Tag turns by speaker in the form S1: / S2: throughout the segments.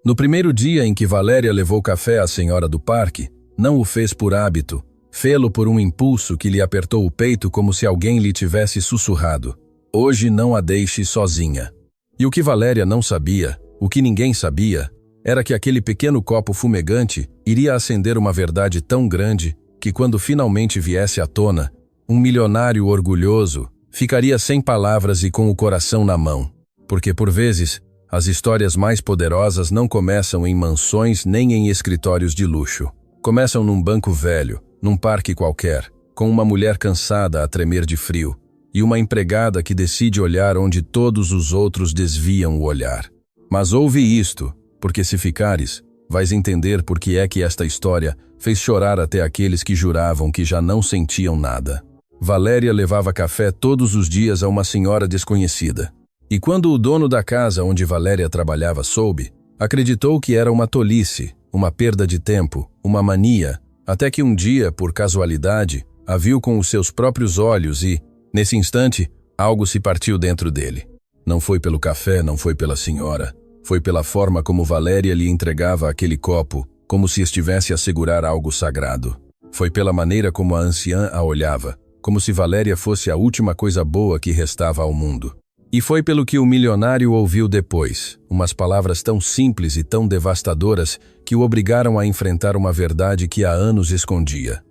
S1: No primeiro dia em que Valéria levou café à senhora do parque, não o fez por hábito, fê-lo por um impulso que lhe apertou o peito como se alguém lhe tivesse sussurrado: hoje não a deixe sozinha. E o que Valéria não sabia, o que ninguém sabia, era que aquele pequeno copo fumegante iria acender uma verdade tão grande que quando finalmente viesse à tona, um milionário orgulhoso ficaria sem palavras e com o coração na mão. Porque por vezes, as histórias mais poderosas não começam em mansões nem em escritórios de luxo. Começam num banco velho, num parque qualquer, com uma mulher cansada a tremer de frio e uma empregada que decide olhar onde todos os outros desviam o olhar. Mas ouve isto, porque se ficares, vais entender por que é que esta história fez chorar até aqueles que juravam que já não sentiam nada. Valéria levava café todos os dias a uma senhora desconhecida. E quando o dono da casa onde Valéria trabalhava soube, acreditou que era uma tolice, uma perda de tempo, uma mania, até que um dia, por casualidade, a viu com os seus próprios olhos e, nesse instante, algo se partiu dentro dele. Não foi pelo café, não foi pela senhora. Foi pela forma como Valéria lhe entregava aquele copo, como se estivesse a segurar algo sagrado. Foi pela maneira como a anciã a olhava, como se Valéria fosse a última coisa boa que restava ao mundo. E foi pelo que o milionário ouviu depois, umas palavras tão simples e tão devastadoras que o obrigaram a enfrentar uma verdade que há anos escondia.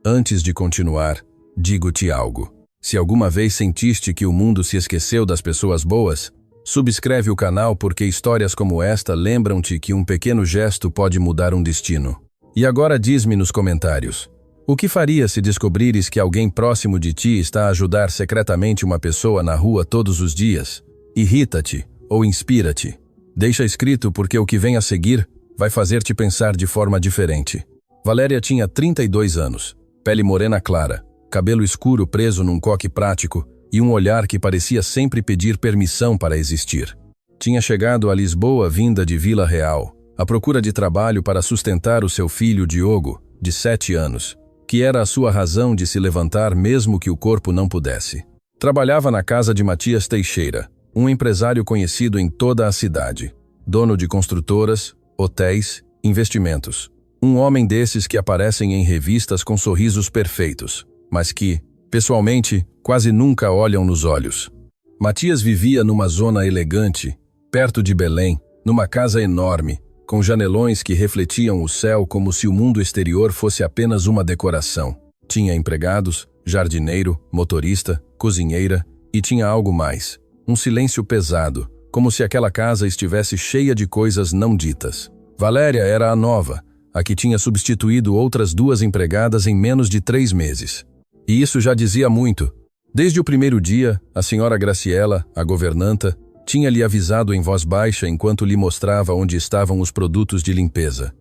S1: Antes de continuar, digo-te algo. Se alguma vez sentiste que o mundo se esqueceu das pessoas boas, subscreve o canal porque histórias como esta lembram-te que um pequeno gesto pode mudar um destino. E agora diz-me nos comentários, o que faria se descobrires que alguém próximo de ti está a ajudar secretamente uma pessoa na rua todos os dias? Irrita-te ou inspira-te? Deixa escrito porque o que vem a seguir vai fazer-te pensar de forma diferente. Valéria tinha 32 anos, pele morena clara, cabelo escuro preso num coque prático e um olhar que parecia sempre pedir permissão para existir. Tinha chegado a Lisboa vinda de Vila Real, à procura de trabalho para sustentar o seu filho Diogo, de 7 anos, que era a sua razão de se levantar mesmo que o corpo não pudesse. Trabalhava na casa de Matias Teixeira, um empresário conhecido em toda a cidade, dono de construtoras, hotéis, investimentos. Um homem desses que aparecem em revistas com sorrisos perfeitos, mas que, pessoalmente, quase nunca olham nos olhos. Matias vivia numa zona elegante, perto de Belém, numa casa enorme, com janelões que refletiam o céu como se o mundo exterior fosse apenas uma decoração. Tinha empregados, jardineiro, motorista, cozinheira e tinha algo mais. Um silêncio pesado, como se aquela casa estivesse cheia de coisas não ditas. Valéria era a nova, a que tinha substituído outras 2 empregadas em menos de 3 meses. E isso já dizia muito. Desde o primeiro dia, a senhora Graciela, a governanta, tinha-lhe avisado em voz baixa enquanto lhe mostrava onde estavam os produtos de limpeza.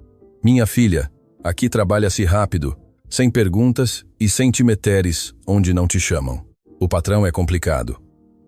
S1: Minha filha, aqui trabalha-se rápido, sem perguntas e sem te meteres onde não te chamam. O patrão é complicado.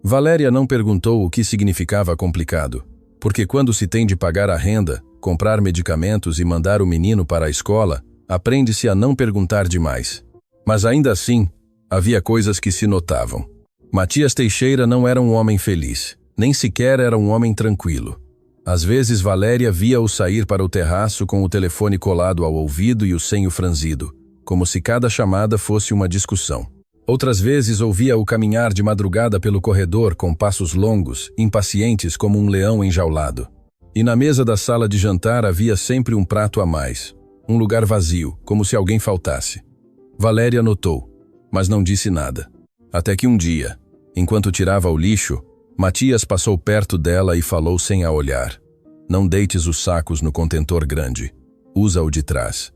S1: Valéria não perguntou o que significava complicado, porque quando se tem de pagar a renda, comprar medicamentos e mandar o menino para a escola, aprende-se a não perguntar demais. Mas ainda assim, havia coisas que se notavam. Matias Teixeira não era um homem feliz. Nem sequer era um homem tranquilo. Às vezes Valéria via-o sair para o terraço com o telefone colado ao ouvido e o senho franzido, como se cada chamada fosse uma discussão. Outras vezes ouvia-o caminhar de madrugada pelo corredor com passos longos, impacientes como um leão enjaulado. E na mesa da sala de jantar havia sempre um prato a mais, um lugar vazio, como se alguém faltasse. Valéria notou, mas não disse nada. Até que um dia, enquanto tirava o lixo, Matias passou perto dela e falou sem a olhar. Não deites os sacos no contentor grande. Usa o de trás.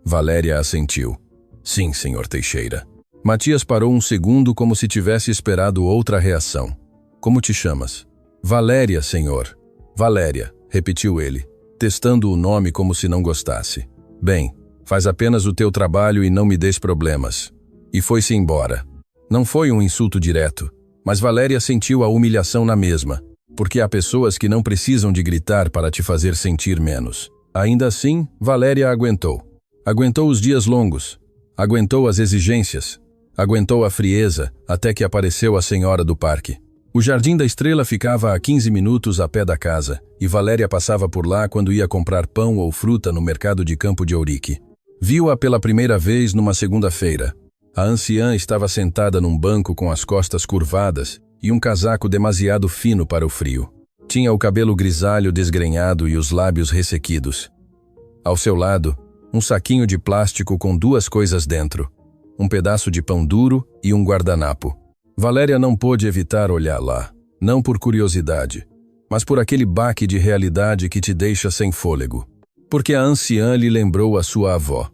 S1: Valéria assentiu. Sim, senhor Teixeira. Matias parou um segundo como se tivesse esperado outra reação. Como te chamas? Valéria, senhor. Valéria, repetiu ele, testando o nome como se não gostasse. Bem, faz apenas o teu trabalho e não me des problemas. E foi-se embora. Não foi um insulto direto. Mas Valéria sentiu a humilhação na mesma, porque há pessoas que não precisam de gritar para te fazer sentir menos. Ainda assim, Valéria aguentou. Aguentou os dias longos, aguentou as exigências, aguentou a frieza até que apareceu a senhora do parque. O Jardim da Estrela ficava a 15 minutos a pé da casa, e Valéria passava por lá quando ia comprar pão ou fruta no mercado de Campo de Ourique. Viu-a pela primeira vez numa segunda-feira. A anciã estava sentada num banco com as costas curvadas e um casaco demasiado fino para o frio. Tinha o cabelo grisalho desgrenhado e os lábios ressequidos. Ao seu lado, um saquinho de plástico com duas coisas dentro: um pedaço de pão duro e um guardanapo. Valéria não pôde evitar olhar lá, não por curiosidade, mas por aquele baque de realidade que te deixa sem fôlego. Porque a anciã lhe lembrou a sua avó.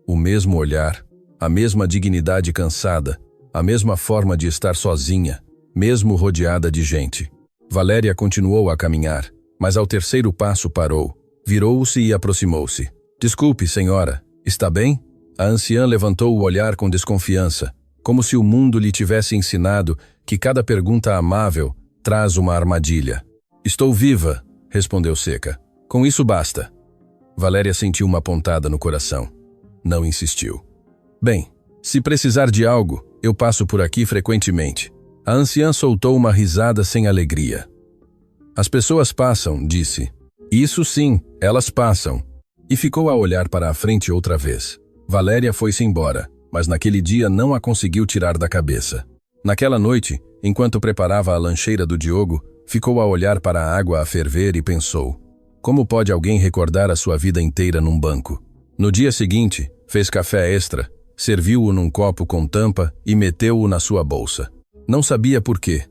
S1: O mesmo olhar, a mesma dignidade cansada, a mesma forma de estar sozinha, mesmo rodeada de gente. Valéria continuou a caminhar, mas ao terceiro passo parou, virou-se e aproximou-se. Desculpe, senhora, está bem? A anciã levantou o olhar com desconfiança, como se o mundo lhe tivesse ensinado que cada pergunta amável traz uma armadilha. Estou viva, respondeu seca. Com isso basta. Valéria sentiu uma pontada no coração. Não insistiu. Bem, se precisar de algo, eu passo por aqui frequentemente. A anciã soltou uma risada sem alegria. As pessoas passam, disse. Isso sim, elas passam. E ficou a olhar para a frente outra vez. Valéria foi-se embora, mas naquele dia não a conseguiu tirar da cabeça. Naquela noite, enquanto preparava a lancheira do Diogo, ficou a olhar para a água a ferver e pensou: como pode alguém recordar a sua vida inteira num banco? No dia seguinte, fez café extra, serviu-o num copo com tampa e meteu-o na sua bolsa. Não sabia por quê.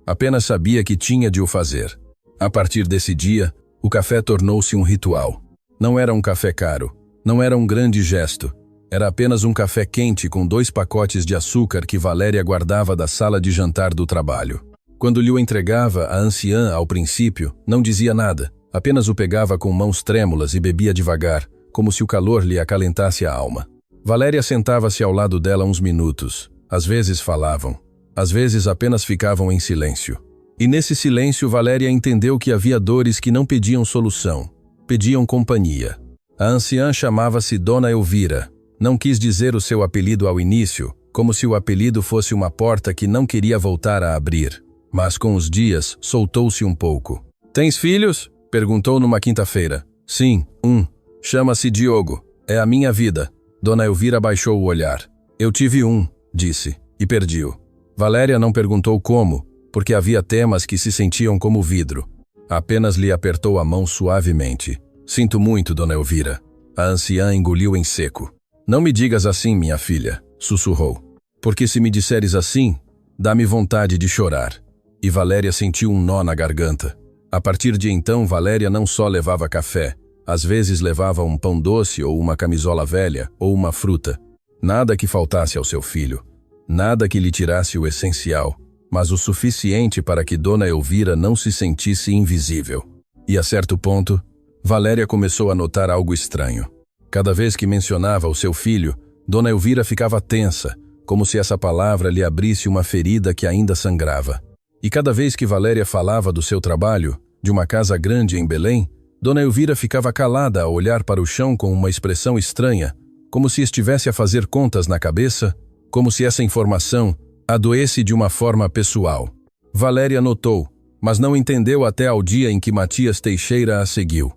S1: Apenas sabia que tinha de o fazer. A partir desse dia, o café tornou-se um ritual. Não era um café caro, não era um grande gesto. Era apenas um café quente com 2 pacotes de açúcar que Valéria guardava da sala de jantar do trabalho. Quando lhe o entregava, a anciã, ao princípio, não dizia nada, apenas o pegava com mãos trêmulas e bebia devagar, como se o calor lhe acalentasse a alma. Valéria sentava-se ao lado dela uns minutos. Às vezes falavam, às vezes apenas ficavam em silêncio. E nesse silêncio Valéria entendeu que havia dores que não pediam solução, pediam companhia. A anciã chamava-se Dona Elvira. Não quis dizer o seu apelido ao início, como se o apelido fosse uma porta que não queria voltar a abrir. Mas com os dias, soltou-se um pouco. Tens filhos? Perguntou numa quinta-feira. Sim, um. Chama-se Diogo. É a minha vida. Dona Elvira baixou o olhar. Eu tive um, disse, e perdi-o. Valéria não perguntou como, porque havia temas que se sentiam como vidro. Apenas lhe apertou a mão suavemente. Sinto muito, Dona Elvira. A anciã engoliu em seco. Não me digas assim, minha filha, sussurrou. Porque se me disseres assim, dá-me vontade de chorar. E Valéria sentiu um nó na garganta. A partir de então, Valéria não só levava café, às vezes levava um pão doce ou uma camisola velha ou uma fruta. Nada que faltasse ao seu filho. Nada que lhe tirasse o essencial, mas o suficiente para que Dona Elvira não se sentisse invisível. E a certo ponto, Valéria começou a notar algo estranho. Cada vez que mencionava o seu filho, Dona Elvira ficava tensa, como se essa palavra lhe abrisse uma ferida que ainda sangrava. E cada vez que Valéria falava do seu trabalho, de uma casa grande em Belém, Dona Elvira ficava calada a olhar para o chão com uma expressão estranha, como se estivesse a fazer contas na cabeça, como se essa informação a doesse de uma forma pessoal. Valéria notou, mas não entendeu até ao dia em que Matias Teixeira a seguiu.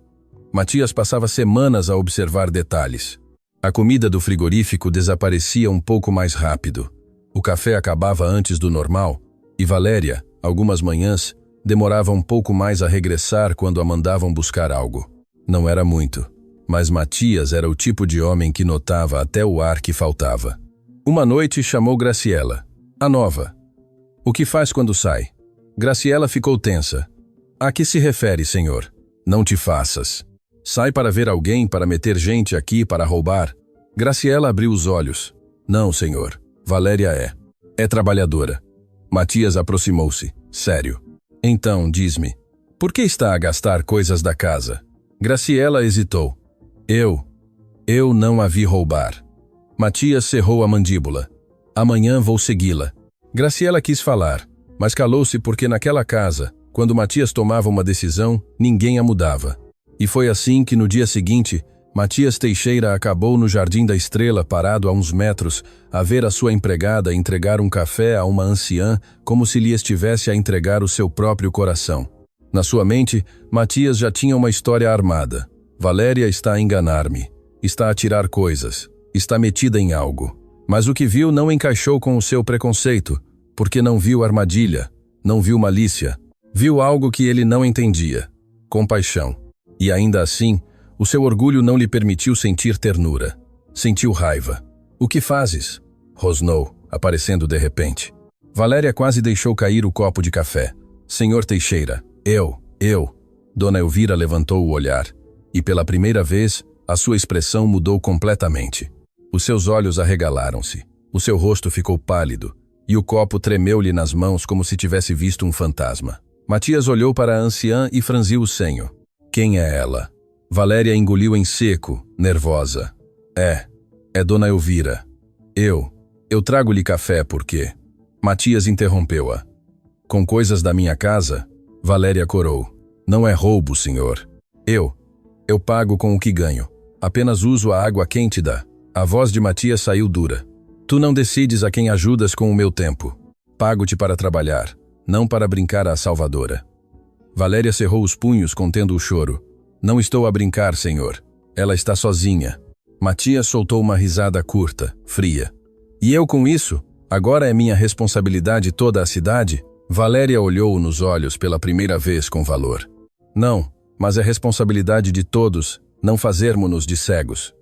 S1: Matias passava semanas a observar detalhes. A comida do frigorífico desaparecia um pouco mais rápido. O café acabava antes do normal, e Valéria, algumas manhãs, demorava um pouco mais a regressar quando a mandavam buscar algo. Não era muito, mas Matias era o tipo de homem que notava até o ar que faltava. Uma noite chamou Graciela, a nova. O que faz quando sai? Graciela ficou tensa. A que se refere, senhor? Não te faças. Sai para ver alguém, para meter gente aqui, para roubar? Graciela abriu os olhos. Não, senhor. Valéria é. É trabalhadora. Matias aproximou-se. Sério. Então, diz-me, por que está a gastar coisas da casa? Graciela hesitou. Eu não a vi roubar. Matias cerrou a mandíbula. Amanhã vou segui-la. Graciela quis falar, mas calou-se porque naquela casa, quando Matias tomava uma decisão, ninguém a mudava. E foi assim que no dia seguinte, Matias Teixeira acabou no Jardim da Estrela, parado a uns metros, a ver a sua empregada entregar um café a uma anciã como se lhe estivesse a entregar o seu próprio coração. Na sua mente, Matias já tinha uma história armada. Valéria está a enganar-me, está a tirar coisas, está metida em algo. Mas o que viu não encaixou com o seu preconceito, porque não viu armadilha, não viu malícia, viu algo que ele não entendia: compaixão. E ainda assim, o seu orgulho não lhe permitiu sentir ternura. Sentiu raiva. "O que fazes?" rosnou, aparecendo de repente. Valéria quase deixou cair o copo de café. "Senhor Teixeira, eu. Dona Elvira levantou o olhar, e pela primeira vez, a sua expressão mudou completamente. Os seus olhos arregalaram-se, o seu rosto ficou pálido, e o copo tremeu-lhe nas mãos como se tivesse visto um fantasma. Matias olhou para a anciã e franziu o senho. Quem é ela? Valéria engoliu em seco, nervosa. É Dona Elvira. Eu trago-lhe café porque... Matias interrompeu-a. Com coisas da minha casa? Valéria corou. Não é roubo, senhor. Eu pago com o que ganho. Apenas uso a água quente da... A voz de Matias saiu dura. Tu não decides a quem ajudas com o meu tempo. Pago-te para trabalhar, não para brincar à salvadora. Valéria cerrou os punhos, contendo o choro. Não estou a brincar, senhor. Ela está sozinha. Matias soltou uma risada curta, fria. E eu com isso? Agora é minha responsabilidade toda a cidade? Valéria olhou-o nos olhos pela primeira vez com valor. Não, mas é responsabilidade de todos não fazermos-nos de cegos.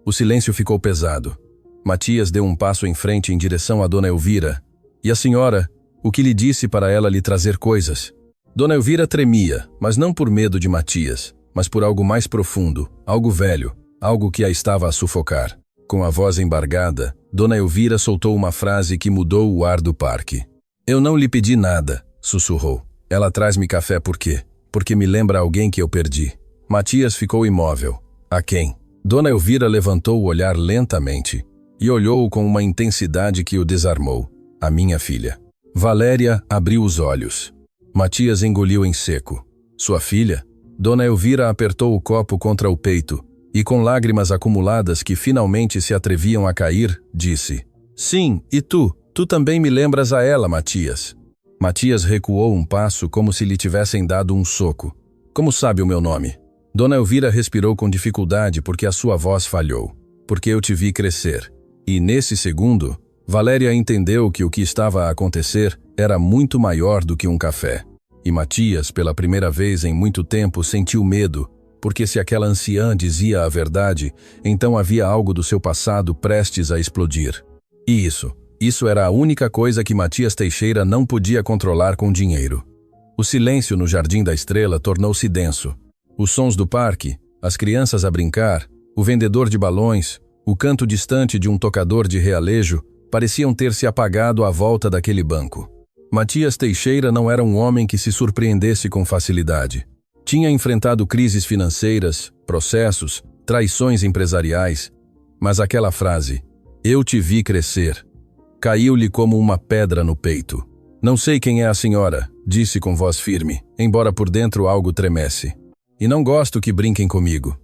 S1: O silêncio ficou pesado. Matias deu um passo em frente em direção a Dona Elvira. E a senhora, o que lhe disse para ela lhe trazer coisas? Dona Elvira tremia, mas não por medo de Matias, mas por algo mais profundo, algo velho, algo que a estava a sufocar. Com a voz embargada, Dona Elvira soltou uma frase que mudou o ar do parque. Eu não lhe pedi nada, sussurrou. Ela traz-me café por quê? Porque me lembra alguém que eu perdi. Matias ficou imóvel. A quem? Dona Elvira levantou o olhar lentamente e olhou-o com uma intensidade que o desarmou. A minha filha. Valéria abriu os olhos. Matias engoliu em seco. Sua filha? Dona Elvira apertou o copo contra o peito e, com lágrimas acumuladas que finalmente se atreviam a cair, disse: Sim, e tu? Tu também me lembras a ela, Matias. Matias recuou um passo como se lhe tivessem dado um soco. Como sabe o meu nome? Dona Elvira respirou com dificuldade porque a sua voz falhou. Porque eu te vi crescer. E, nesse segundo, Valéria entendeu que o que estava a acontecer era muito maior do que um café. E Matias, pela primeira vez em muito tempo, sentiu medo, porque se aquela anciã dizia a verdade, então havia algo do seu passado prestes a explodir. E isso era a única coisa que Matias Teixeira não podia controlar com dinheiro. O silêncio no Jardim da Estrela tornou-se denso. Os sons do parque, as crianças a brincar, o vendedor de balões, o canto distante de um tocador de realejo pareciam ter se apagado à volta daquele banco. Matias Teixeira não era um homem que se surpreendesse com facilidade. Tinha enfrentado crises financeiras, processos, traições empresariais, mas aquela frase, eu te vi crescer, caiu-lhe como uma pedra no peito. Não sei quem é a senhora, disse com voz firme, embora por dentro algo tremesse. E não gosto que brinquem comigo.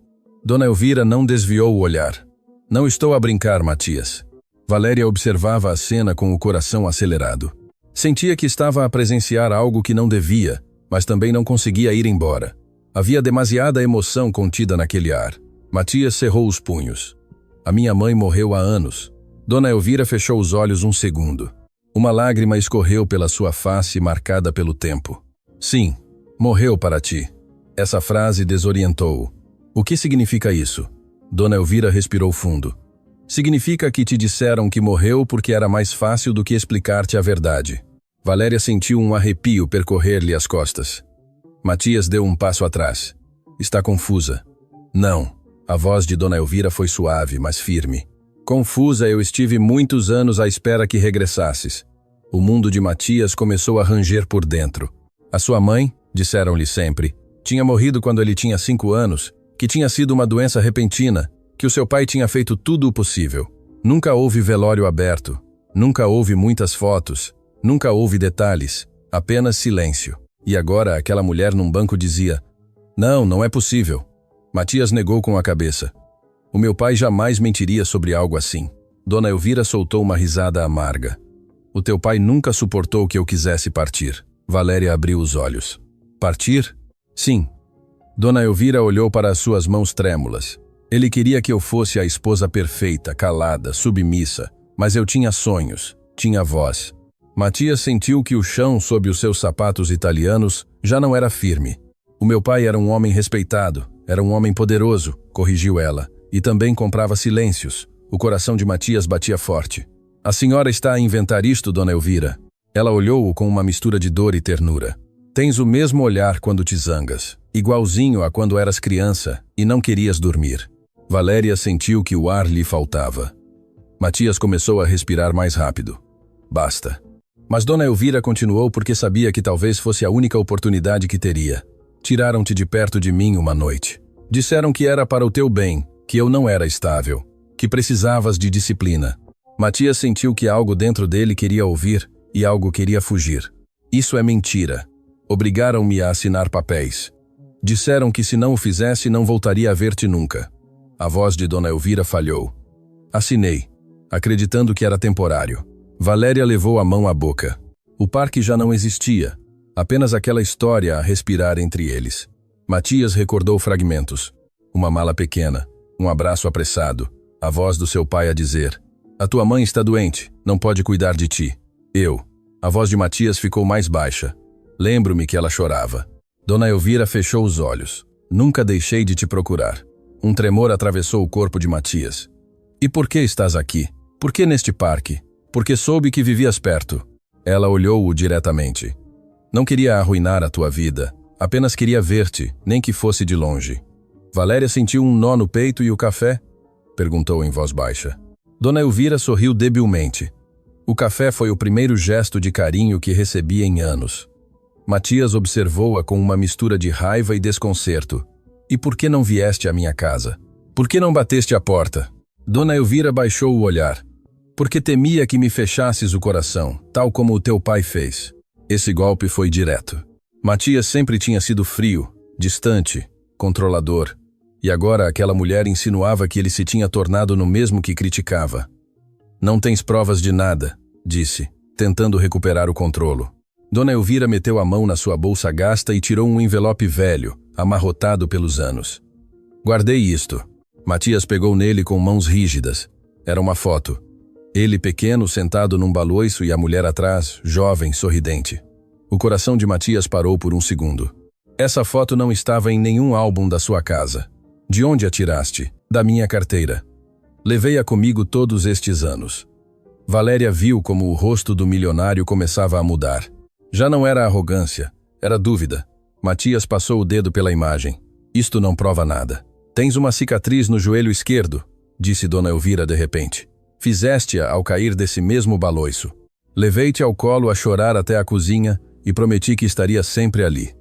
S1: Dona Elvira não desviou o olhar. Não estou a brincar, Matias. Valéria observava a cena com o coração acelerado. Sentia que estava a presenciar algo que não devia, mas também não conseguia ir embora. Havia demasiada emoção contida naquele ar. Matias cerrou os punhos. A minha mãe morreu há anos. Dona Elvira fechou os olhos um segundo. Uma lágrima escorreu pela sua face marcada pelo tempo. Sim, morreu para ti. Essa frase desorientou-o. O que significa isso? Dona Elvira respirou fundo. Significa que te disseram que morreu porque era mais fácil do que explicar-te a verdade. Valéria sentiu um arrepio percorrer-lhe as costas. Matias deu um passo atrás. Está confusa. Não. A voz de Dona Elvira foi suave, mas firme. Confusa, eu estive muitos anos à espera que regressasses. O mundo de Matias começou a ranger por dentro. A sua mãe, disseram-lhe sempre, tinha morrido quando ele tinha 5 anos, que tinha sido uma doença repentina, que o seu pai tinha feito tudo o possível. Nunca houve velório aberto, nunca houve muitas fotos, nunca houve detalhes, apenas silêncio. E agora aquela mulher num banco dizia, não é possível. Matias negou com a cabeça. O meu pai jamais mentiria sobre algo assim. Dona Elvira soltou uma risada amarga. O teu pai nunca suportou que eu quisesse partir. Valéria abriu os olhos. Partir? Sim. Dona Elvira olhou para as suas mãos trêmulas. Ele queria que eu fosse a esposa perfeita, calada, submissa, mas eu tinha sonhos, tinha voz. Matias sentiu que o chão sob os seus sapatos italianos já não era firme. O meu pai era um homem respeitado, era um homem poderoso, corrigiu ela, e também comprava silêncios. O coração de Matias batia forte. A senhora está a inventar isto, Dona Elvira? Ela olhou-o com uma mistura de dor e ternura. Tens o mesmo olhar quando te zangas, igualzinho a quando eras criança e não querias dormir. Valéria sentiu que o ar lhe faltava. Matias começou a respirar mais rápido. Basta. Mas Dona Elvira continuou porque sabia que talvez fosse a única oportunidade que teria. Tiraram-te de perto de mim uma noite. Disseram que era para o teu bem, que eu não era estável, que precisavas de disciplina. Matias sentiu que algo dentro dele queria ouvir e algo queria fugir. Isso é mentira. Obrigaram-me a assinar papéis. Disseram que se não o fizesse não voltaria a ver-te nunca. A voz de Dona Elvira falhou. Assinei, acreditando que era temporário. Valéria levou a mão à boca. O parque já não existia, apenas aquela história a respirar entre eles. Matias recordou fragmentos. Uma mala pequena, um abraço apressado, a voz do seu pai a dizer: a tua mãe está doente, não pode cuidar de ti. Eu. A voz de Matias ficou mais baixa. Lembro-me que ela chorava. Dona Elvira fechou os olhos. Nunca deixei de te procurar. Um tremor atravessou o corpo de Matias. E por que estás aqui? Por que neste parque? Porque soube que vivias perto. Ela olhou-o diretamente. Não queria arruinar a tua vida. Apenas queria ver-te, nem que fosse de longe. Valéria sentiu um nó no peito e o café? Perguntou em voz baixa. Dona Elvira sorriu debilmente. O café foi o primeiro gesto de carinho que recebi em anos. Matias observou-a com uma mistura de raiva e desconcerto. E por que não vieste à minha casa? Por que não bateste a porta? Dona Elvira baixou o olhar. Porque temia que me fechasses o coração, tal como o teu pai fez. Esse golpe foi direto. Matias sempre tinha sido frio, distante, controlador. E agora aquela mulher insinuava que ele se tinha tornado no mesmo que criticava. Não tens provas de nada, disse, tentando recuperar o controlo. Dona Elvira meteu a mão na sua bolsa gasta e tirou um envelope velho, amarrotado pelos anos. Guardei isto. Matias pegou nele com mãos rígidas. Era uma foto. Ele pequeno, sentado num baloiço e a mulher atrás, jovem, sorridente. O coração de Matias parou por um segundo. Essa foto não estava em nenhum álbum da sua casa. De onde a tiraste? Da minha carteira. Levei-a comigo todos estes anos. Valéria viu como o rosto do milionário começava a mudar. Já não era arrogância, era dúvida. Matias passou o dedo pela imagem. Isto não prova nada. Tens uma cicatriz no joelho esquerdo, disse Dona Elvira de repente. Fizeste-a ao cair desse mesmo baloiço. Levei-te ao colo a chorar até a cozinha e prometi que estaria sempre ali.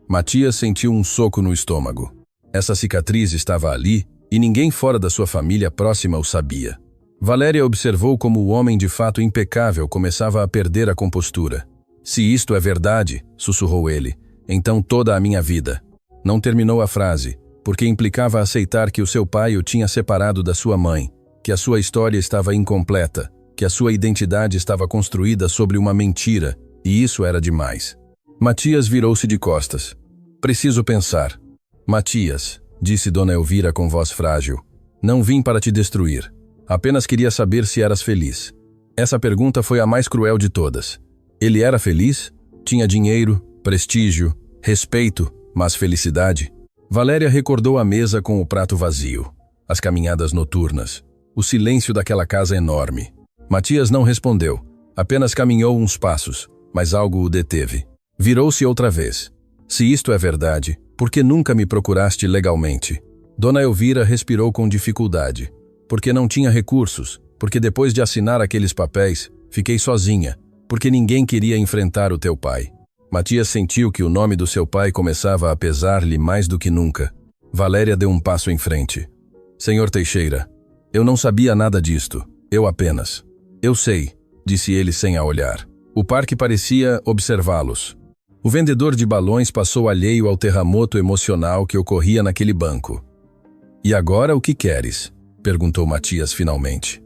S1: Matias sentiu um soco no estômago. Essa cicatriz estava ali e ninguém fora da sua família próxima o sabia. Valéria observou como o homem de fato impecável começava a perder a compostura. Se isto é verdade, sussurrou ele, então toda a minha vida. Não terminou a frase, porque implicava aceitar que o seu pai o tinha separado da sua mãe, que a sua história estava incompleta, que a sua identidade estava construída sobre uma mentira, e isso era demais. Matias virou-se de costas. Preciso pensar. Matias, disse Dona Elvira com voz frágil, não vim para te destruir. Apenas queria saber se eras feliz. Essa pergunta foi a mais cruel de todas. Ele era feliz? Tinha dinheiro, prestígio, respeito, mas felicidade? Valéria recordou a mesa com o prato vazio, as caminhadas noturnas, o silêncio daquela casa enorme. Matias não respondeu, apenas caminhou uns passos, mas algo o deteve. Virou-se outra vez. Se isto é verdade, por que nunca me procuraste legalmente? Dona Elvira respirou com dificuldade. Porque não tinha recursos, porque depois de assinar aqueles papéis, fiquei sozinha, porque ninguém queria enfrentar o teu pai. Matias sentiu que o nome do seu pai começava a pesar-lhe mais do que nunca. Valéria deu um passo em frente. Senhor Teixeira, eu não sabia nada disto, eu apenas. Eu sei, disse ele sem a olhar. O parque parecia observá-los. O vendedor de balões passou alheio ao terremoto emocional que ocorria naquele banco. E agora o que queres? Perguntou Matias finalmente.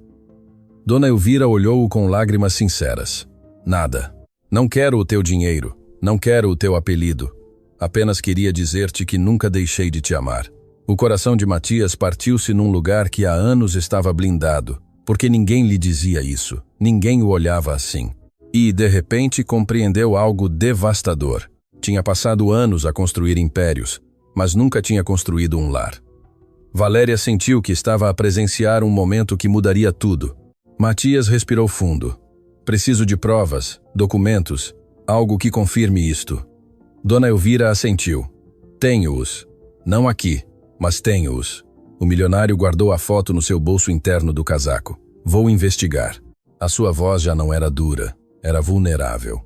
S1: Dona Elvira olhou-o com lágrimas sinceras. Nada. Não quero o teu dinheiro. Não quero o teu apelido. Apenas queria dizer-te que nunca deixei de te amar. O coração de Matias partiu-se num lugar que há anos estava blindado, porque ninguém lhe dizia isso, ninguém o olhava assim. E, de repente, compreendeu algo devastador. Tinha passado anos a construir impérios, mas nunca tinha construído um lar. Valéria sentiu que estava a presenciar um momento que mudaria tudo. Matias respirou fundo. Preciso de provas, documentos, algo que confirme isto. Dona Elvira assentiu. Tenho-os. Não aqui, mas tenho-os. O milionário guardou a foto no seu bolso interno do casaco. Vou investigar. A sua voz já não era dura, era vulnerável.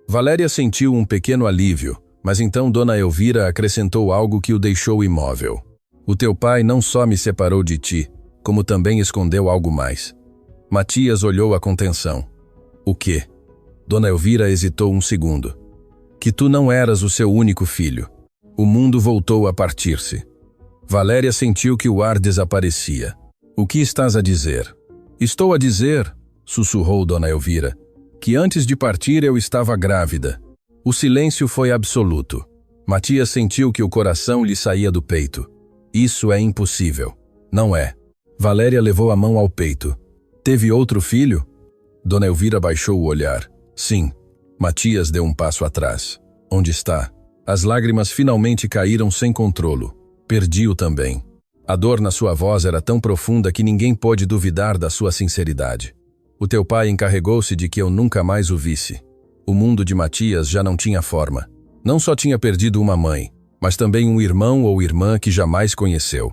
S1: Valéria sentiu um pequeno alívio, mas então Dona Elvira acrescentou algo que o deixou imóvel. O teu pai não só me separou de ti, como também escondeu algo mais. Matias olhou-a com tensão. O quê? Dona Elvira hesitou um segundo. Que tu não eras o seu único filho. O mundo voltou a partir-se. Valéria sentiu que o ar desaparecia. O que estás a dizer? Estou a dizer, sussurrou Dona Elvira, que antes de partir eu estava grávida. O silêncio foi absoluto. Matias sentiu que o coração lhe saía do peito. Isso é impossível. Não é. Valéria levou a mão ao peito. Teve outro filho? Dona Elvira baixou o olhar. Sim. Matias deu um passo atrás. Onde está? As lágrimas finalmente caíram sem controlo. Perdi-o também. A dor na sua voz era tão profunda que ninguém pôde duvidar da sua sinceridade. O teu pai encarregou-se de que eu nunca mais o visse. O mundo de Matias já não tinha forma. Não só tinha perdido uma mãe, mas também um irmão ou irmã que jamais conheceu.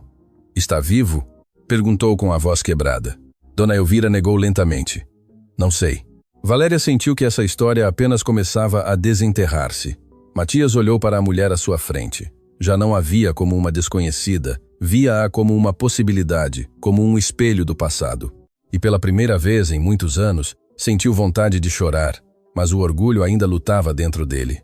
S1: Está vivo? Perguntou com a voz quebrada. Dona Elvira negou lentamente. Não sei. Valéria sentiu que essa história apenas começava a desenterrar-se. Matias olhou para a mulher à sua frente. Já não a via como uma desconhecida, via-a como uma possibilidade, como um espelho do passado. E pela primeira vez em muitos anos, sentiu vontade de chorar, mas o orgulho ainda lutava dentro dele.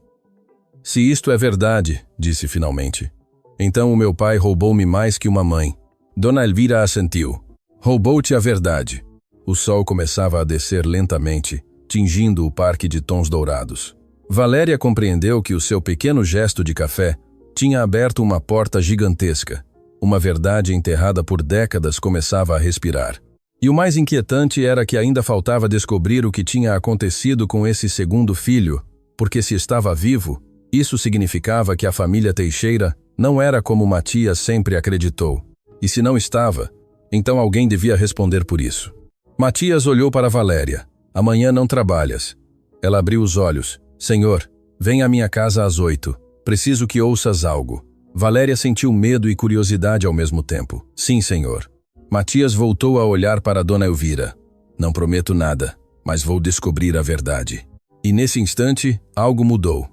S1: Se isto é verdade, disse finalmente, então o meu pai roubou-me mais que uma mãe. Dona Elvira assentiu. Roubou-te a verdade. O sol começava a descer lentamente, tingindo o parque de tons dourados. Valéria compreendeu que o seu pequeno gesto de café tinha aberto uma porta gigantesca. Uma verdade enterrada por décadas começava a respirar. E o mais inquietante era que ainda faltava descobrir o que tinha acontecido com esse segundo filho, porque se estava vivo, isso significava que a família Teixeira não era como Matias sempre acreditou. E se não estava, então alguém devia responder por isso. Matias olhou para Valéria. Amanhã não trabalhas. Ela abriu os olhos. Senhor, vem à minha casa às 8. Preciso que ouças algo. Valéria sentiu medo e curiosidade ao mesmo tempo. Sim, senhor. Matias voltou a olhar para Dona Elvira. Não prometo nada, mas vou descobrir a verdade. E nesse instante, algo mudou.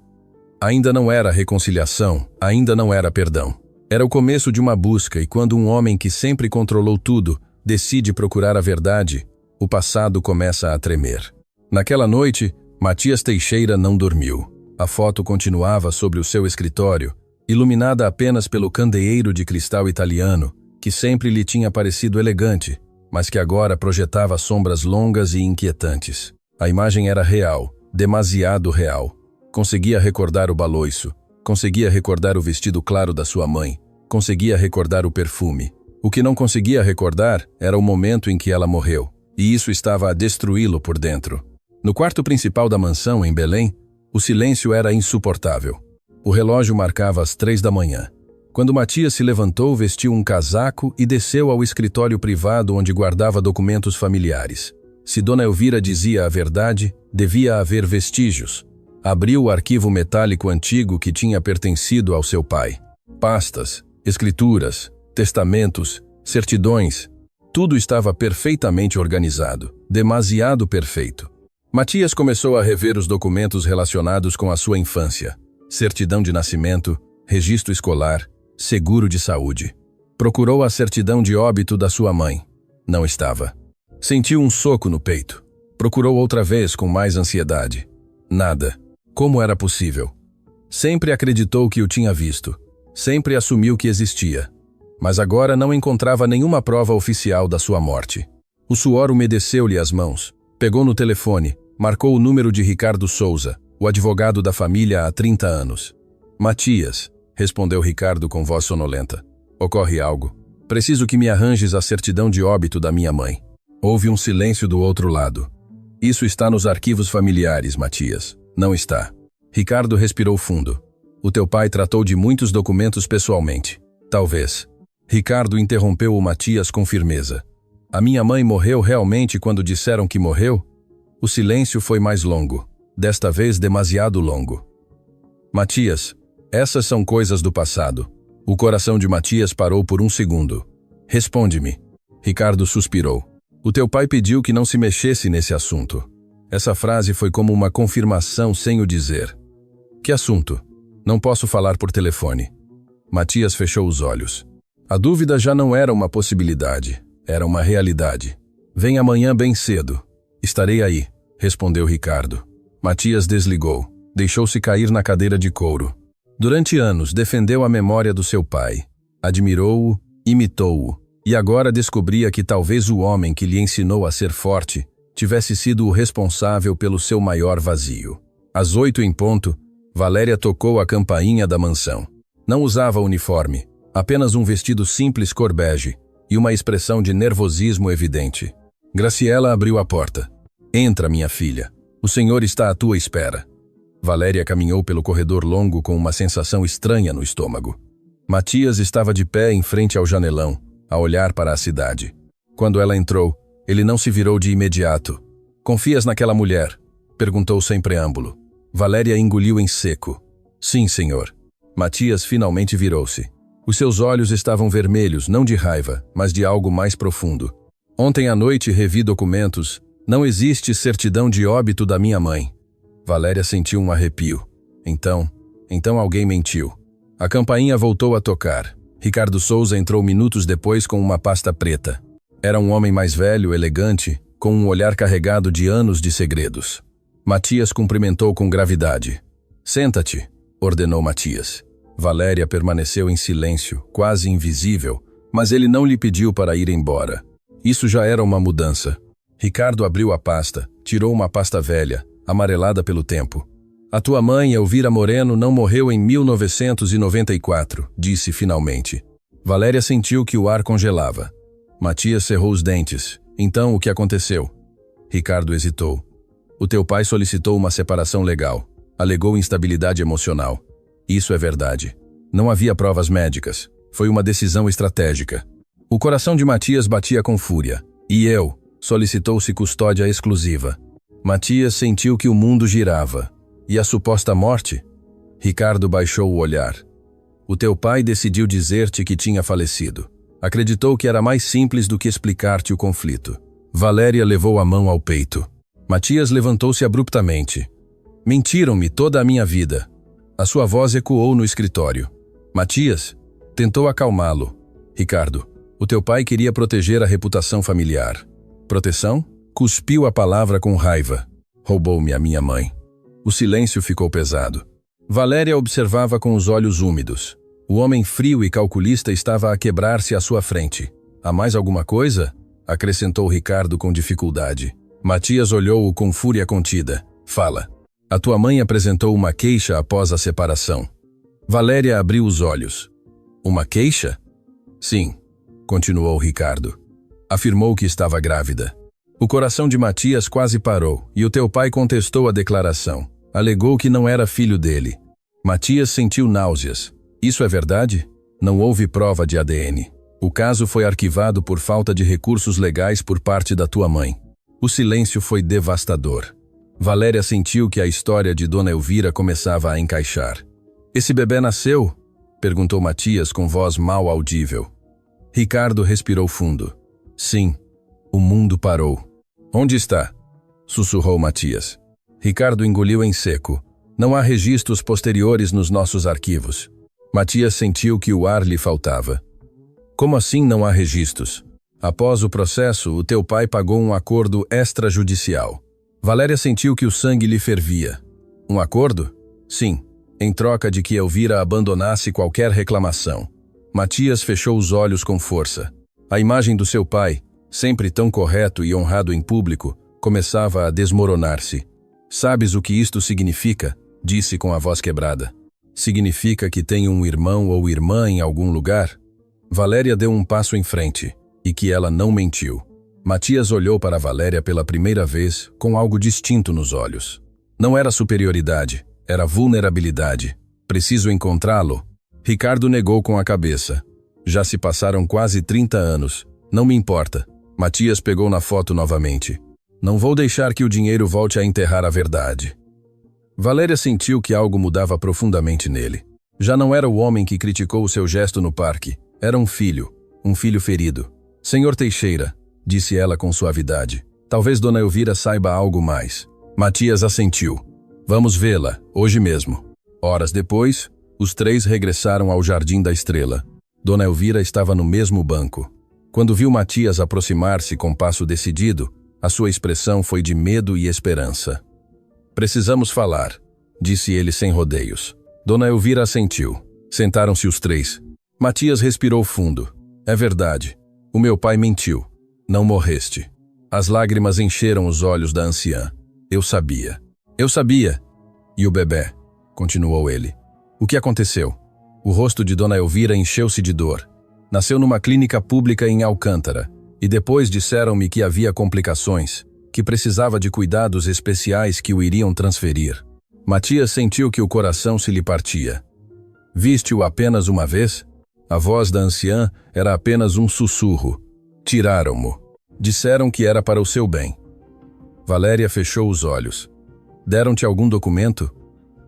S1: Ainda não era reconciliação, ainda não era perdão. Era o começo de uma busca, e quando um homem que sempre controlou tudo decide procurar a verdade, o passado começa a tremer. Naquela noite, Matias Teixeira não dormiu. A foto continuava sobre o seu escritório, iluminada apenas pelo candeeiro de cristal italiano, que sempre lhe tinha parecido elegante, mas que agora projetava sombras longas e inquietantes. A imagem era real, demasiado real. Conseguia recordar o baloiço, conseguia recordar o vestido claro da sua mãe, conseguia recordar o perfume. O que não conseguia recordar era o momento em que ela morreu, e isso estava a destruí-lo por dentro. No quarto principal da mansão, em Belém, o silêncio era insuportável. O relógio marcava as 3 da manhã. Quando Matias se levantou, vestiu um casaco e desceu ao escritório privado onde guardava documentos familiares. Se Dona Elvira dizia a verdade, devia haver vestígios. Abriu o arquivo metálico antigo que tinha pertencido ao seu pai. Pastas, escrituras, testamentos, certidões, tudo estava perfeitamente organizado, demasiado perfeito. Matias começou a rever os documentos relacionados com a sua infância. Certidão de nascimento, registro escolar, seguro de saúde. Procurou a certidão de óbito da sua mãe. Não estava. Sentiu um soco no peito. Procurou outra vez com mais ansiedade. Nada. Como era possível? Sempre acreditou que o tinha visto. Sempre assumiu que existia. mas agora não encontrava nenhuma prova oficial da sua morte. O suor umedeceu-lhe as mãos. Pegou no telefone, marcou o número de Ricardo Souza, o advogado da família há 30 anos. Matias, respondeu Ricardo com voz sonolenta. Ocorre algo. Preciso que me arranjes a certidão de óbito da minha mãe. Houve um silêncio do outro lado. Isso está nos arquivos familiares, Matias. Não está. Ricardo respirou fundo. O teu pai tratou de muitos documentos pessoalmente. Talvez. Ricardo interrompeu o Matias com firmeza. A minha mãe morreu realmente quando disseram que morreu? O silêncio foi mais longo. Desta vez demasiado longo. Matias, essas são coisas do passado. O coração de Matias parou por um segundo. Responde-me. Ricardo suspirou. O teu pai pediu que não se mexesse nesse assunto. Essa frase foi como uma confirmação sem o dizer. Que assunto? Não posso falar por telefone. Matias fechou os olhos. A dúvida já não era uma possibilidade, era uma realidade. Vem amanhã bem cedo. Estarei aí, respondeu Ricardo. Matias desligou. Deixou-se cair na cadeira de couro. Durante anos defendeu a memória do seu pai. Admirou-o, imitou-o. E agora descobria que talvez o homem que lhe ensinou a ser forte tivesse sido o responsável pelo seu maior vazio. Às 8 em ponto, Valéria tocou a campainha da mansão. Não usava uniforme, apenas um vestido simples cor bege e uma expressão de nervosismo evidente. Graciela abriu a porta. Entra, minha filha. O senhor está à tua espera. Valéria caminhou pelo corredor longo com uma sensação estranha no estômago. Matias estava de pé em frente ao janelão, a olhar para a cidade. Quando ela entrou, ele não se virou de imediato. Confias naquela mulher? Perguntou sem preâmbulo. Valéria engoliu em seco. Sim, senhor. Matias finalmente virou-se. Os seus olhos estavam vermelhos, não de raiva, mas de algo mais profundo. Ontem à noite revi documentos. Não existe certidão de óbito da minha mãe. Valéria sentiu um arrepio. Então alguém mentiu. A campainha voltou a tocar. Ricardo Souza entrou minutos depois com uma pasta preta. Era um homem mais velho, elegante, com um olhar carregado de anos de segredos. Matias cumprimentou com gravidade. Senta-te, ordenou Matias. Valéria permaneceu em silêncio, quase invisível, mas ele não lhe pediu para ir embora. Isso já era uma mudança. Ricardo abriu a pasta, tirou uma pasta velha, amarelada pelo tempo. A tua mãe, Elvira Moreno, não morreu em 1994, disse finalmente. Valéria sentiu que o ar congelava. Matias cerrou os dentes. Então, o que aconteceu? Ricardo hesitou. O teu pai solicitou uma separação legal. Alegou instabilidade emocional. Isso é verdade. Não havia provas médicas. Foi uma decisão estratégica. O coração de Matias batia com fúria. Solicitou-se custódia exclusiva. Matias sentiu que o mundo girava. E a suposta morte? Ricardo baixou o olhar. O teu pai decidiu dizer-te que tinha falecido. Acreditou que era mais simples do que explicar-te o conflito. Valéria levou a mão ao peito. Matias levantou-se abruptamente. Mentiram-me toda a minha vida. A sua voz ecoou no escritório. Matias tentou acalmá-lo. Ricardo, o teu pai queria proteger a reputação familiar. Proteção? Cuspiu a palavra com raiva. Roubou-me a minha mãe. O silêncio ficou pesado. Valéria observava com os olhos úmidos. O homem frio e calculista estava a quebrar-se à sua frente. Há mais alguma coisa? Acrescentou Ricardo com dificuldade. Matias olhou-o com fúria contida. Fala. A tua mãe apresentou uma queixa após a separação. Valéria abriu os olhos. Uma queixa? Sim, continuou Ricardo. Afirmou que estava grávida. O coração de Matias quase parou, e o teu pai contestou a declaração. Alegou que não era filho dele. Matias sentiu náuseas. Isso é verdade? Não houve prova de ADN. O caso foi arquivado por falta de recursos legais por parte da tua mãe. O silêncio foi devastador. Valéria sentiu que a história de Dona Elvira começava a encaixar. Esse bebê nasceu? Perguntou Matias com voz mal audível. Ricardo respirou fundo. Sim. O mundo parou. Onde está? Sussurrou Matias. Ricardo engoliu em seco. Não há registros posteriores nos nossos arquivos. Matias sentiu que o ar lhe faltava. Como assim não há registros? Após o processo, o teu pai pagou um acordo extrajudicial. Valéria sentiu que o sangue lhe fervia. Um acordo? Sim, em troca de que Elvira abandonasse qualquer reclamação. Matias fechou os olhos com força. A imagem do seu pai, sempre tão correto e honrado em público, começava a desmoronar-se. Sabes o que isto significa? Disse com a voz quebrada. Significa que tem um irmão ou irmã em algum lugar? Valéria deu um passo em frente, e que ela não mentiu. Matias olhou para Valéria pela primeira vez com algo distinto nos olhos. Não era superioridade, era vulnerabilidade. Preciso encontrá-lo? Ricardo negou com a cabeça. Já se passaram quase 30 anos. Não me importa. Matias pegou na foto novamente. Não vou deixar que o dinheiro volte a enterrar a verdade. Valéria sentiu que algo mudava profundamente nele. Já não era o homem que criticou o seu gesto no parque. Era um filho ferido. Senhor Teixeira, disse ela com suavidade. Talvez Dona Elvira saiba algo mais. Matias assentiu. Vamos vê-la, hoje mesmo. Horas depois, os três regressaram ao Jardim da Estrela. Dona Elvira estava no mesmo banco. Quando viu Matias aproximar-se com passo decidido, a sua expressão foi de medo e esperança. Precisamos falar, disse ele sem rodeios. Dona Elvira assentiu. Sentaram-se os três. Matias respirou fundo. É verdade. O meu pai mentiu. Não morreste. As lágrimas encheram os olhos da anciã. Eu sabia. Eu sabia. E o bebê? Continuou ele. O que aconteceu? O rosto de Dona Elvira encheu-se de dor. Nasceu numa clínica pública em Alcântara. E depois disseram-me que havia complicações, que precisava de cuidados especiais que o iriam transferir. Matias sentiu que o coração se lhe partia. Viste-o apenas uma vez? A voz da anciã era apenas um sussurro. Tiraram-mo. Disseram que era para o seu bem. Valéria fechou os olhos. Deram-te algum documento?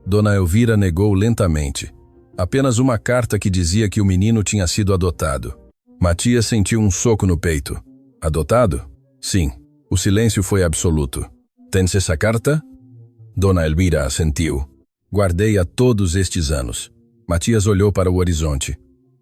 S1: Dona Elvira negou lentamente. Apenas uma carta que dizia que o menino tinha sido adotado. Matias sentiu um soco no peito. Adotado? Sim. O silêncio foi absoluto. Tens essa carta? Dona Elvira assentiu. Guardei-a todos estes anos. Matias olhou para o horizonte.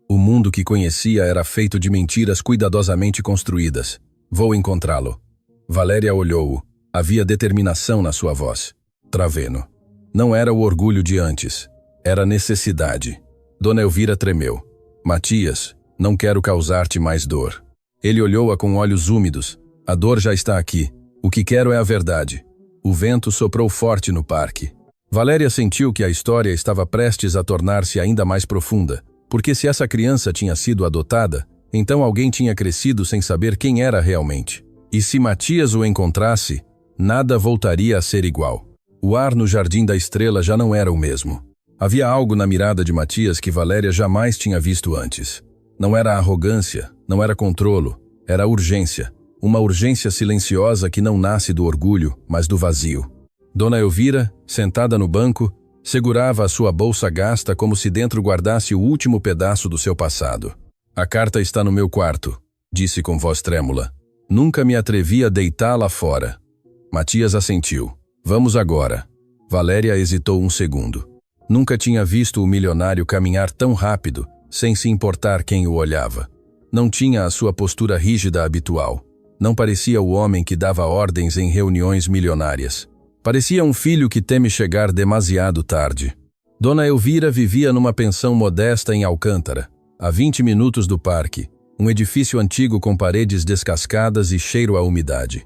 S1: O mundo que conhecia era feito de mentiras cuidadosamente construídas. Vou encontrá-lo. Valéria olhou-o. Havia determinação na sua voz. Traveno. Não era o orgulho de antes. Era necessidade. Dona Elvira tremeu. Matias, não quero causar-te mais dor. Ele olhou-a com olhos úmidos. A dor já está aqui. O que quero é a verdade. O vento soprou forte no parque. Valéria sentiu que a história estava prestes a tornar-se ainda mais profunda, porque se essa criança tinha sido adotada, então alguém tinha crescido sem saber quem era realmente. E se Matias o encontrasse, nada voltaria a ser igual. O ar no Jardim da Estrela já não era o mesmo. Havia algo na mirada de Matias que Valéria jamais tinha visto antes. Não era arrogância, não era controlo, era urgência. Uma urgência silenciosa que não nasce do orgulho, mas do vazio. Dona Elvira, sentada no banco, segurava a sua bolsa gasta como se dentro guardasse o último pedaço do seu passado. A carta está no meu quarto, disse com voz trêmula. Nunca me atrevi a deitá-la fora. Matias assentiu. Vamos agora. Valéria hesitou um segundo. Nunca tinha visto o milionário caminhar tão rápido, sem se importar quem o olhava. Não tinha a sua postura rígida habitual. Não parecia o homem que dava ordens em reuniões milionárias. Parecia um filho que teme chegar demasiado tarde. Dona Elvira vivia numa pensão modesta em Alcântara, a 20 minutos do parque, um edifício antigo com paredes descascadas e cheiro a umidade.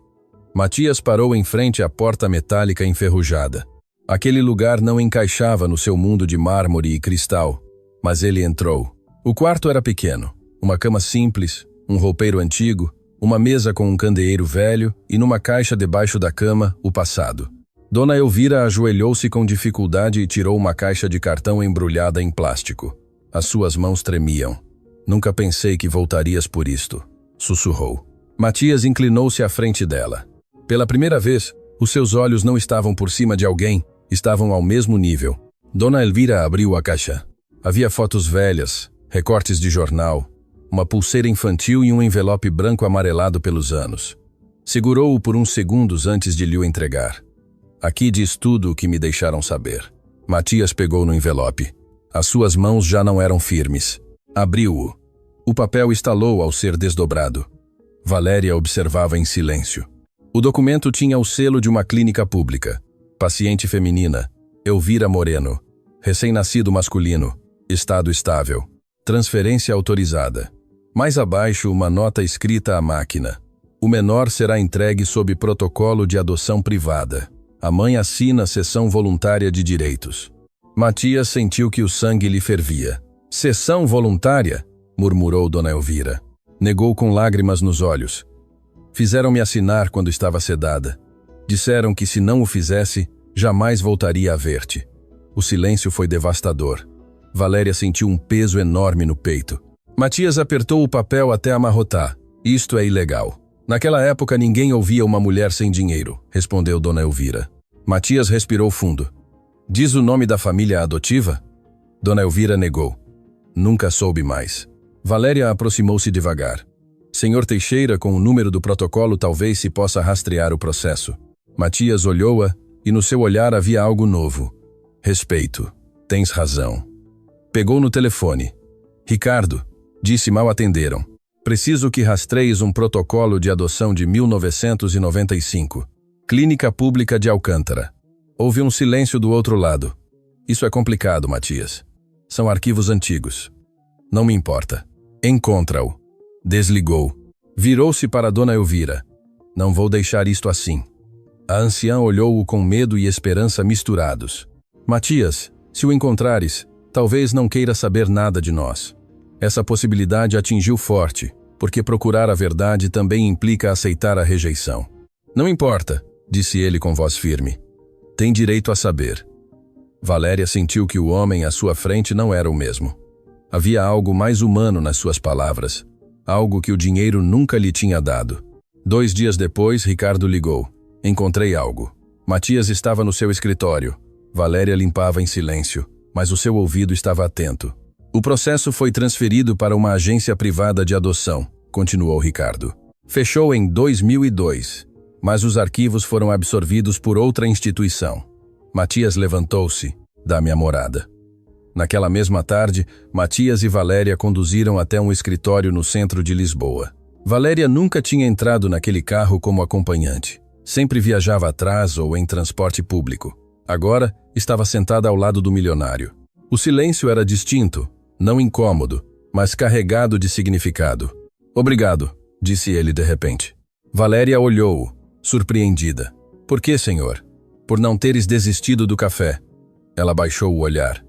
S1: Matias parou em frente à porta metálica enferrujada. Aquele lugar não encaixava no seu mundo de mármore e cristal, mas ele entrou. O quarto era pequeno, uma cama simples, um roupeiro antigo, uma mesa com um candeeiro velho e numa caixa debaixo da cama, o passado. Dona Elvira ajoelhou-se com dificuldade e tirou uma caixa de cartão embrulhada em plástico. As suas mãos tremiam. Nunca pensei que voltarias por isto, sussurrou. Matias inclinou-se à frente dela. Pela primeira vez, os seus olhos não estavam por cima de alguém, estavam ao mesmo nível. Dona Elvira abriu a caixa. Havia fotos velhas, recortes de jornal, uma pulseira infantil e um envelope branco amarelado pelos anos. Segurou-o por uns segundos antes de lhe o entregar. Aqui diz tudo o que me deixaram saber. Matias pegou no envelope. As suas mãos já não eram firmes. Abriu-o. O papel estalou ao ser desdobrado. Valéria observava em silêncio. O documento tinha o selo de uma clínica pública. Paciente feminina, Elvira Moreno. Recém-nascido masculino. Estado estável. Transferência autorizada. Mais abaixo, uma nota escrita à máquina. O menor será entregue sob protocolo de adoção privada. A mãe assina cessão voluntária de direitos. Matias sentiu que o sangue lhe fervia. Cessão voluntária? Murmurou Dona Elvira. Negou com lágrimas nos olhos. Fizeram-me assinar quando estava sedada. Disseram que se não o fizesse, jamais voltaria a ver-te. O silêncio foi devastador. Valéria sentiu um peso enorme no peito. Matias apertou o papel até amarrotar. Isto é ilegal. Naquela época ninguém ouvia uma mulher sem dinheiro, respondeu Dona Elvira. Matias respirou fundo. Diz o nome da família adotiva? Dona Elvira negou. Nunca soube mais. Valéria aproximou-se devagar. Senhor Teixeira, com o número do protocolo talvez se possa rastrear o processo. Matias olhou-a e no seu olhar havia algo novo. Respeito. Tens razão. Pegou no telefone. Ricardo, disse, mal atenderam. Preciso que rastrees um protocolo de adoção de 1995. Clínica Pública de Alcântara. Houve um silêncio do outro lado. Isso é complicado, Matias. São arquivos antigos. Não me importa. Encontra-o. Desligou. Virou-se para Dona Elvira. Não vou deixar isto assim. A anciã olhou-o com medo e esperança misturados. Matias, se o encontrares, talvez não queira saber nada de nós. Essa possibilidade atingiu forte, porque procurar a verdade também implica aceitar a rejeição. Não importa, disse ele com voz firme. Tem direito a saber. Valéria sentiu que o homem à sua frente não era o mesmo. Havia algo mais humano nas suas palavras, algo que o dinheiro nunca lhe tinha dado. 2 dias depois, Ricardo ligou. Encontrei algo. Matias estava no seu escritório. Valéria limpava em silêncio, mas o seu ouvido estava atento. O processo foi transferido para uma agência privada de adoção, continuou Ricardo. Fechou em 2002, mas os arquivos foram absorvidos por outra instituição. Matias levantou-se. Dá-me a morada. Naquela mesma tarde, Matias e Valéria conduziram até um escritório no centro de Lisboa. Valéria nunca tinha entrado naquele carro como acompanhante. Sempre viajava atrás ou em transporte público. Agora, estava sentada ao lado do milionário. O silêncio era distinto, não incômodo, mas carregado de significado. Obrigado, disse ele de repente. Valéria olhou-o, surpreendida. Por que, senhor? Por não teres desistido do café. Ela baixou o olhar.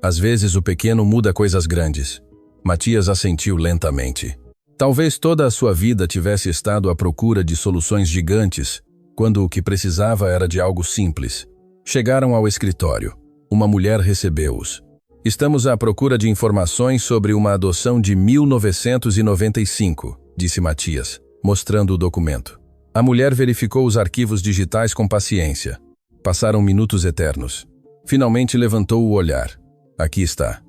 S1: Às vezes o pequeno muda coisas grandes. Matias assentiu lentamente. Talvez toda a sua vida tivesse estado à procura de soluções gigantes, quando o que precisava era de algo simples. Chegaram ao escritório. Uma mulher recebeu-os. Estamos à procura de informações sobre uma adoção de 1995, disse Matias, mostrando o documento. A mulher verificou os arquivos digitais com paciência. Passaram minutos eternos. Finalmente levantou o olhar. Aqui está.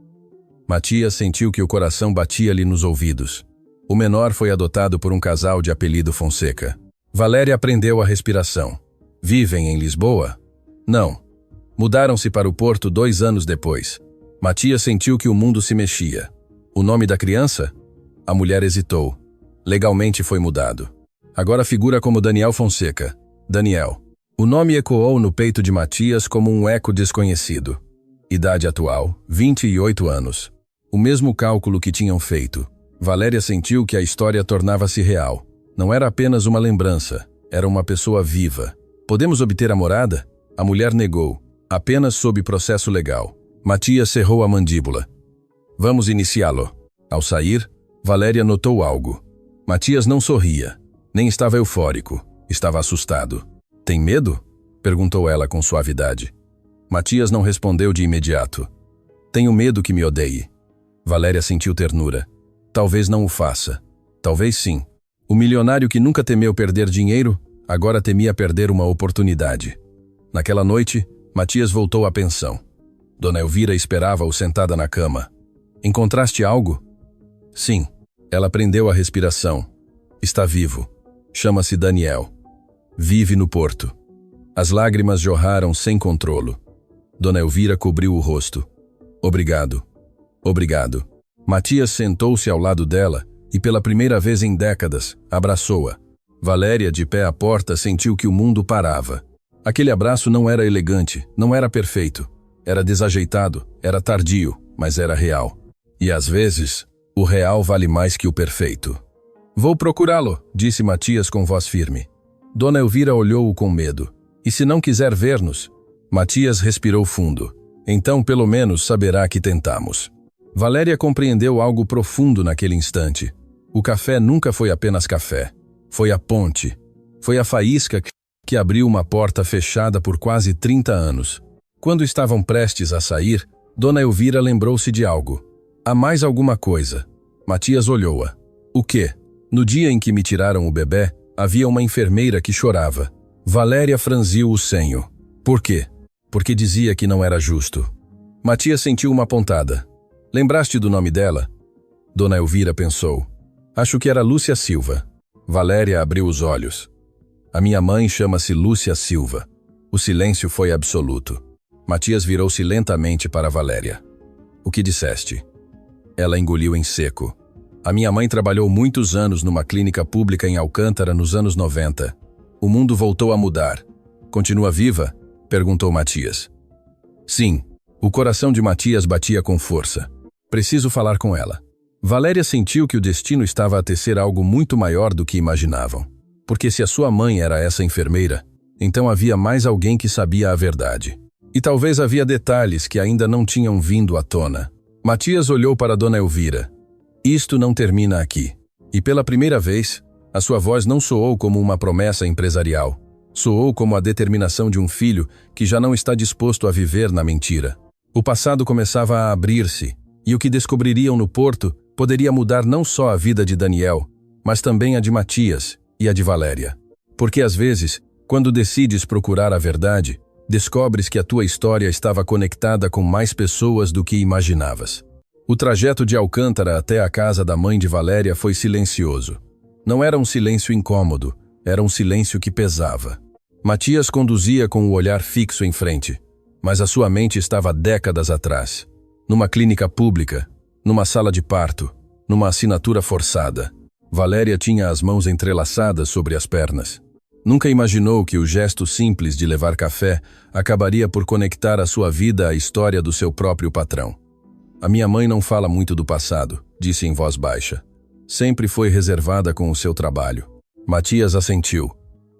S1: Matias sentiu que o coração batia-lhe nos ouvidos. O menor foi adotado por um casal de apelido Fonseca. Valéria aprendeu a respiração. Vivem em Lisboa? Não. Mudaram-se para o Porto 2 anos depois. Matias sentiu que o mundo se mexia. O nome da criança? A mulher hesitou. Legalmente foi mudado. Agora figura como Daniel Fonseca. Daniel. O nome ecoou no peito de Matias como um eco desconhecido. Idade atual, 28 anos. O mesmo cálculo que tinham feito. Valéria sentiu que a história tornava-se real. Não era apenas uma lembrança, era uma pessoa viva. Podemos obter a morada? A mulher negou, apenas sob processo legal. Matias cerrou a mandíbula. Vamos iniciá-lo. Ao sair, Valéria notou algo. Matias não sorria, nem estava eufórico, estava assustado. Tem medo? Perguntou ela com suavidade. Matias não respondeu de imediato. Tenho medo que me odeie. Valéria sentiu ternura. Talvez não o faça. Talvez sim. O milionário que nunca temeu perder dinheiro, agora temia perder uma oportunidade. Naquela noite, Matias voltou à pensão. Dona Elvira esperava-o sentada na cama. Encontraste algo? Sim. Ela prendeu a respiração. Está vivo. Chama-se Daniel. Vive no Porto. As lágrimas jorraram sem controlo. Dona Elvira cobriu o rosto. Obrigado. Obrigado. Matias sentou-se ao lado dela e, pela primeira vez em décadas, abraçou-a. Valéria, de pé à porta, sentiu que o mundo parava. Aquele abraço não era elegante, não era perfeito. Era desajeitado, era tardio, mas era real. E às vezes, o real vale mais que o perfeito. Vou procurá-lo, disse Matias com voz firme. Dona Elvira olhou-o com medo. E se não quiser ver-nos? Matias respirou fundo. Então, pelo menos, saberá que tentamos. Valéria compreendeu algo profundo naquele instante. O café nunca foi apenas café. Foi a ponte. Foi a faísca que abriu uma porta fechada por quase 30 anos. Quando estavam prestes a sair, Dona Elvira lembrou-se de algo. Há mais alguma coisa. Matias olhou-a. O quê? No dia em que me tiraram o bebê, havia uma enfermeira que chorava. Valéria franziu o senho. Por quê? Porque dizia que não era justo. Matias sentiu uma pontada. Lembraste do nome dela? Dona Elvira pensou. Acho que era Lúcia Silva. Valéria abriu os olhos. A minha mãe chama-se Lúcia Silva. O silêncio foi absoluto. Matias virou-se lentamente para Valéria. O que disseste? Ela engoliu em seco. A minha mãe trabalhou muitos anos numa clínica pública em Alcântara nos anos 90. O mundo voltou a mudar. Continua viva? Perguntou Matias. Sim. O coração de Matias batia com força. Preciso falar com ela. Valéria sentiu que o destino estava a tecer algo muito maior do que imaginavam. Porque se a sua mãe era essa enfermeira, então havia mais alguém que sabia a verdade. E talvez havia detalhes que ainda não tinham vindo à tona. Matias olhou para Dona Elvira. Isto não termina aqui. E pela primeira vez, a sua voz não soou como uma promessa empresarial. Soou como a determinação de um filho que já não está disposto a viver na mentira. O passado começava a abrir-se, e o que descobririam no porto poderia mudar não só a vida de Daniel, mas também a de Matias e a de Valéria. Porque às vezes, quando decides procurar a verdade, descobres que a tua história estava conectada com mais pessoas do que imaginavas. O trajeto de Alcântara até a casa da mãe de Valéria foi silencioso. Não era um silêncio incômodo, era um silêncio que pesava. Matias conduzia com o olhar fixo em frente, mas a sua mente estava décadas atrás. Numa clínica pública, numa sala de parto, numa assinatura forçada. Valéria tinha as mãos entrelaçadas sobre as pernas. Nunca imaginou que o gesto simples de levar café acabaria por conectar a sua vida à história do seu próprio patrão. A minha mãe não fala muito do passado, disse em voz baixa. Sempre foi reservada com o seu trabalho. Matias assentiu.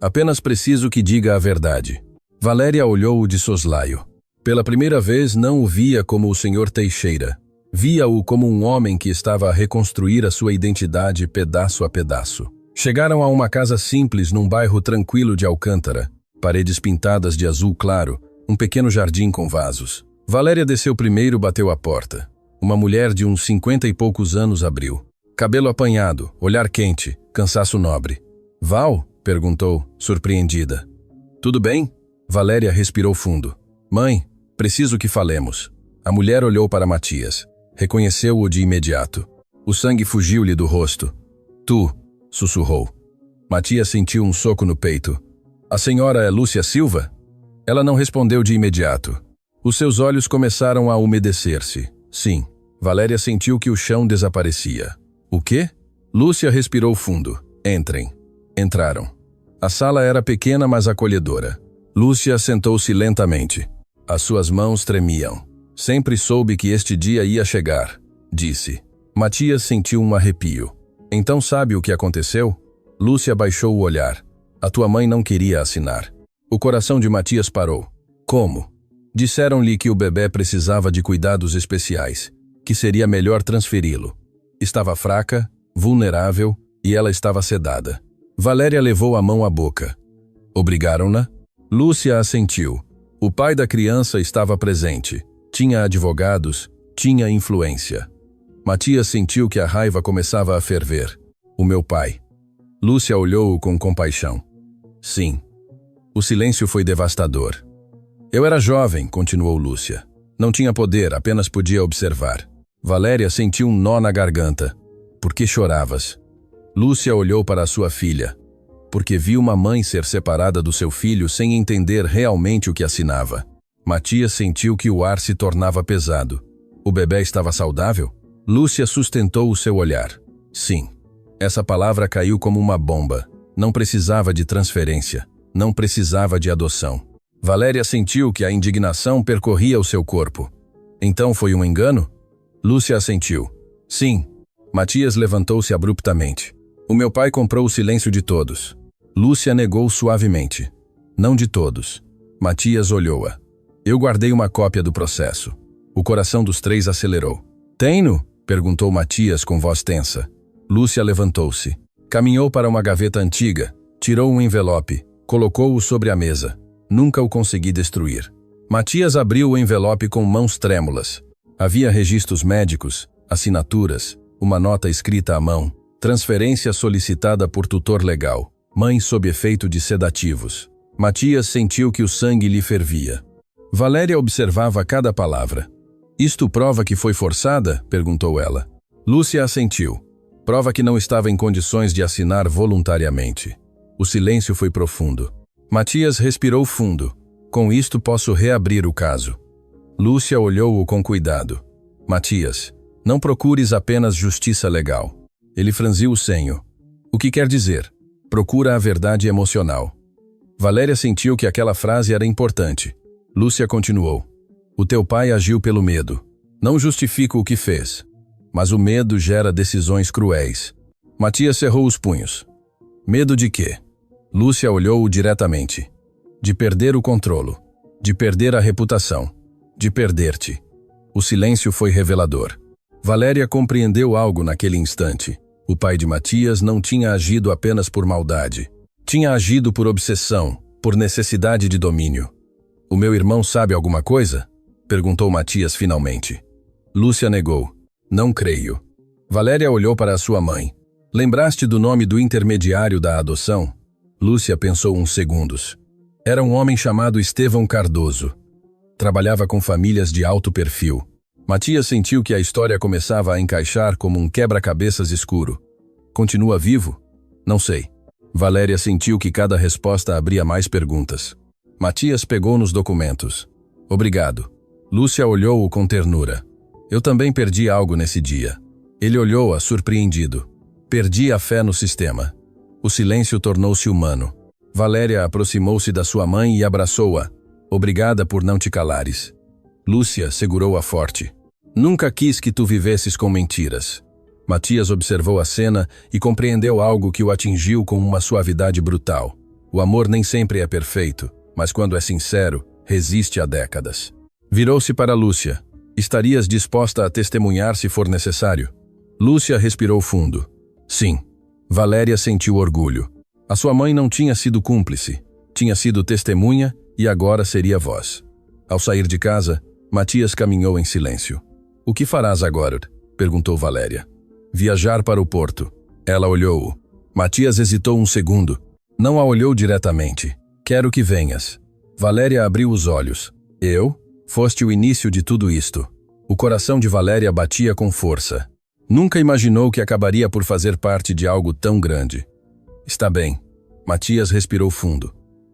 S1: Apenas preciso que diga a verdade. Valéria olhou-o de soslaio. Pela primeira vez não o via como o Sr. Teixeira. Via-o como um homem que estava a reconstruir a sua identidade pedaço a pedaço. Chegaram a uma casa simples num bairro tranquilo de Alcântara. Paredes pintadas de azul claro, um pequeno jardim com vasos. Valéria desceu primeiro e bateu à porta. Uma mulher de uns 50 e poucos anos abriu. Cabelo apanhado, olhar quente, cansaço nobre. Val? Perguntou, surpreendida. Tudo bem? Valéria respirou fundo. Mãe, preciso que falemos. A mulher olhou para Matias. Reconheceu-o de imediato. O sangue fugiu-lhe do rosto. Tu, sussurrou. Matias sentiu um soco no peito. A senhora é Lúcia Silva? Ela não respondeu de imediato. Os seus olhos começaram a umedecer-se. Sim. Valéria sentiu que o chão desaparecia. O quê? Lúcia respirou fundo. Entrem. Entraram. A sala era pequena, mas acolhedora. Lúcia sentou-se lentamente. As suas mãos tremiam. Sempre soube que este dia ia chegar, disse. Matias sentiu um arrepio. Então sabe o que aconteceu? Lúcia baixou o olhar. A tua mãe não queria assinar. O coração de Matias parou. Como? Disseram-lhe que o bebê precisava de cuidados especiais, que seria melhor transferi-lo. Estava fraca, vulnerável e ela estava sedada. Valéria levou a mão à boca. Obrigaram-na? Lúcia assentiu. O pai da criança estava presente. Tinha advogados, tinha influência. Matias sentiu que a raiva começava a ferver. O meu pai. Lúcia olhou-o com compaixão. Sim. O silêncio foi devastador. Eu era jovem, continuou Lúcia. Não tinha poder, apenas podia observar. Valéria sentiu um nó na garganta. Por que choravas? Lúcia olhou para a sua filha. Porque viu uma mãe ser separada do seu filho sem entender realmente o que assinava. Matias sentiu que o ar se tornava pesado. O bebê estava saudável? Lúcia sustentou o seu olhar. Sim. Essa palavra caiu como uma bomba. Não precisava de transferência. Não precisava de adoção. Valéria sentiu que a indignação percorria o seu corpo. Então foi um engano? Lúcia assentiu. Sim. Matias levantou-se abruptamente. O meu pai comprou o silêncio de todos. Lúcia negou suavemente. Não de todos. Matias olhou-a. Eu guardei uma cópia do processo. O coração dos três acelerou. Tem-no? Perguntou Matias com voz tensa. Lúcia levantou-se. Caminhou para uma gaveta antiga, tirou um envelope, colocou-o sobre a mesa. Nunca o consegui destruir. Matias abriu o envelope com mãos trêmulas. Havia registros médicos, assinaturas, uma nota escrita à mão, transferência solicitada por tutor legal, mãe sob efeito de sedativos. Matias sentiu que o sangue lhe fervia. Valéria observava cada palavra. Isto prova que foi forçada? Perguntou ela. Lúcia assentiu. Prova que não estava em condições de assinar voluntariamente. O silêncio foi profundo. Matias respirou fundo. Com isto posso reabrir o caso. Lúcia olhou-o com cuidado. Matias, não procures apenas justiça legal. Ele franziu o senho. O que quer dizer? Procura a verdade emocional. Valéria sentiu que aquela frase era importante. Lúcia continuou. O teu pai agiu pelo medo. Não justifico o que fez. Mas o medo gera decisões cruéis. Matias cerrou os punhos. Medo de quê? Lúcia olhou-o diretamente. De perder o controlo. De perder a reputação. De perder-te. O silêncio foi revelador. Valéria compreendeu algo naquele instante. O pai de Matias não tinha agido apenas por maldade. Tinha agido por obsessão, por necessidade de domínio. O meu irmão sabe alguma coisa? Perguntou Matias finalmente. Lúcia negou. Não creio. Valéria olhou para a sua mãe. Lembraste do nome do intermediário da adoção? Lúcia pensou uns segundos. Era um homem chamado Estevão Cardoso. Trabalhava com famílias de alto perfil. Matias sentiu que a história começava a encaixar como um quebra-cabeças escuro. Continua vivo? Não sei. Valéria sentiu que cada resposta abria mais perguntas. Matias pegou nos documentos. Obrigado. Lúcia olhou-o com ternura. Eu também perdi algo nesse dia. Ele olhou-a surpreendido. Perdi a fé no sistema. O silêncio tornou-se humano. Valéria aproximou-se da sua mãe e abraçou-a. Obrigada por não te calares. Lúcia segurou-a forte. Nunca quis que tu vivesses com mentiras. Matias observou a cena e compreendeu algo que o atingiu com uma suavidade brutal. O amor nem sempre é perfeito, mas quando é sincero, resiste há décadas. Virou-se para Lúcia. Estarias disposta a testemunhar se for necessário? Lúcia respirou fundo. Sim. Valéria sentiu orgulho. A sua mãe não tinha sido cúmplice. Tinha sido testemunha e agora seria voz. Ao sair de casa, Matias caminhou em silêncio. O que farás agora? Perguntou Valéria. Viajar para o porto. Ela olhou-o. Matias hesitou um segundo. Não a olhou diretamente. Quero que venhas. Valéria abriu os olhos. Eu? Foste o início de tudo isto. O coração de Valéria batia com força. Nunca imaginou que acabaria por fazer parte de algo tão grande. Está bem. Matias respirou fundo.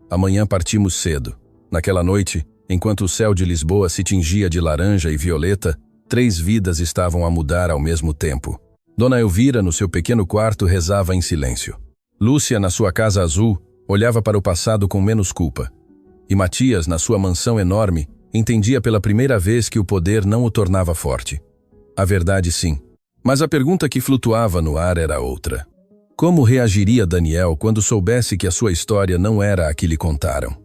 S1: Amanhã partimos cedo. Naquela noite, enquanto o céu de Lisboa se tingia de laranja e violeta, 3 vidas estavam a mudar ao mesmo tempo. Dona Elvira, no seu pequeno quarto, rezava em silêncio. Lúcia, na sua casa azul, olhava para o passado com menos culpa. E Matias, na sua mansão enorme, entendia pela primeira vez que o poder não o tornava forte. A verdade, sim. Mas a pergunta que flutuava no ar era outra. Como reagiria Daniel quando soubesse que a sua história não era a que lhe contaram?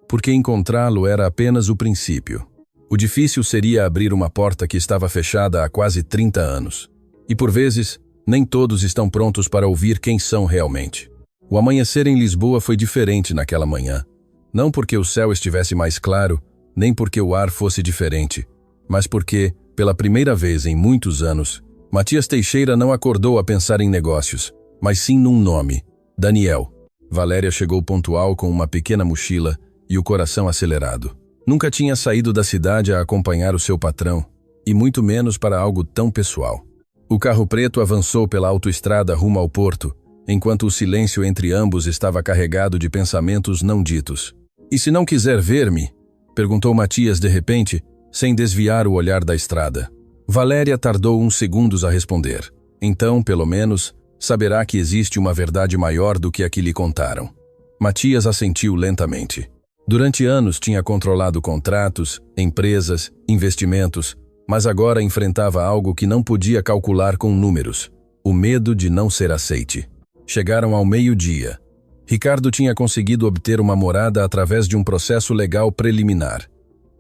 S1: Porque encontrá-lo era apenas o princípio. O difícil seria abrir uma porta que estava fechada há quase 30 anos. E por vezes, nem todos estão prontos para ouvir quem são realmente. O amanhecer em Lisboa foi diferente naquela manhã. Não porque o céu estivesse mais claro, nem porque o ar fosse diferente, mas porque, pela primeira vez em muitos anos, Matias Teixeira não acordou a pensar em negócios, mas sim num nome: Daniel. Valéria chegou pontual com uma pequena mochila e o coração acelerado. Nunca tinha saído da cidade a acompanhar o seu patrão, e muito menos para algo tão pessoal. O carro preto avançou pela autoestrada rumo ao porto, enquanto o silêncio entre ambos estava carregado de pensamentos não ditos. E se não quiser ver-me? Perguntou Matias de repente, sem desviar o olhar da estrada. Valéria tardou uns segundos a responder. Então, pelo menos, saberá que existe uma verdade maior do que a que lhe contaram. Matias assentiu lentamente. Durante anos tinha controlado contratos, empresas, investimentos, mas agora enfrentava algo que não podia calcular com números: o medo de não ser aceite. Chegaram ao meio-dia. Ricardo tinha conseguido obter uma morada através de um processo legal preliminar.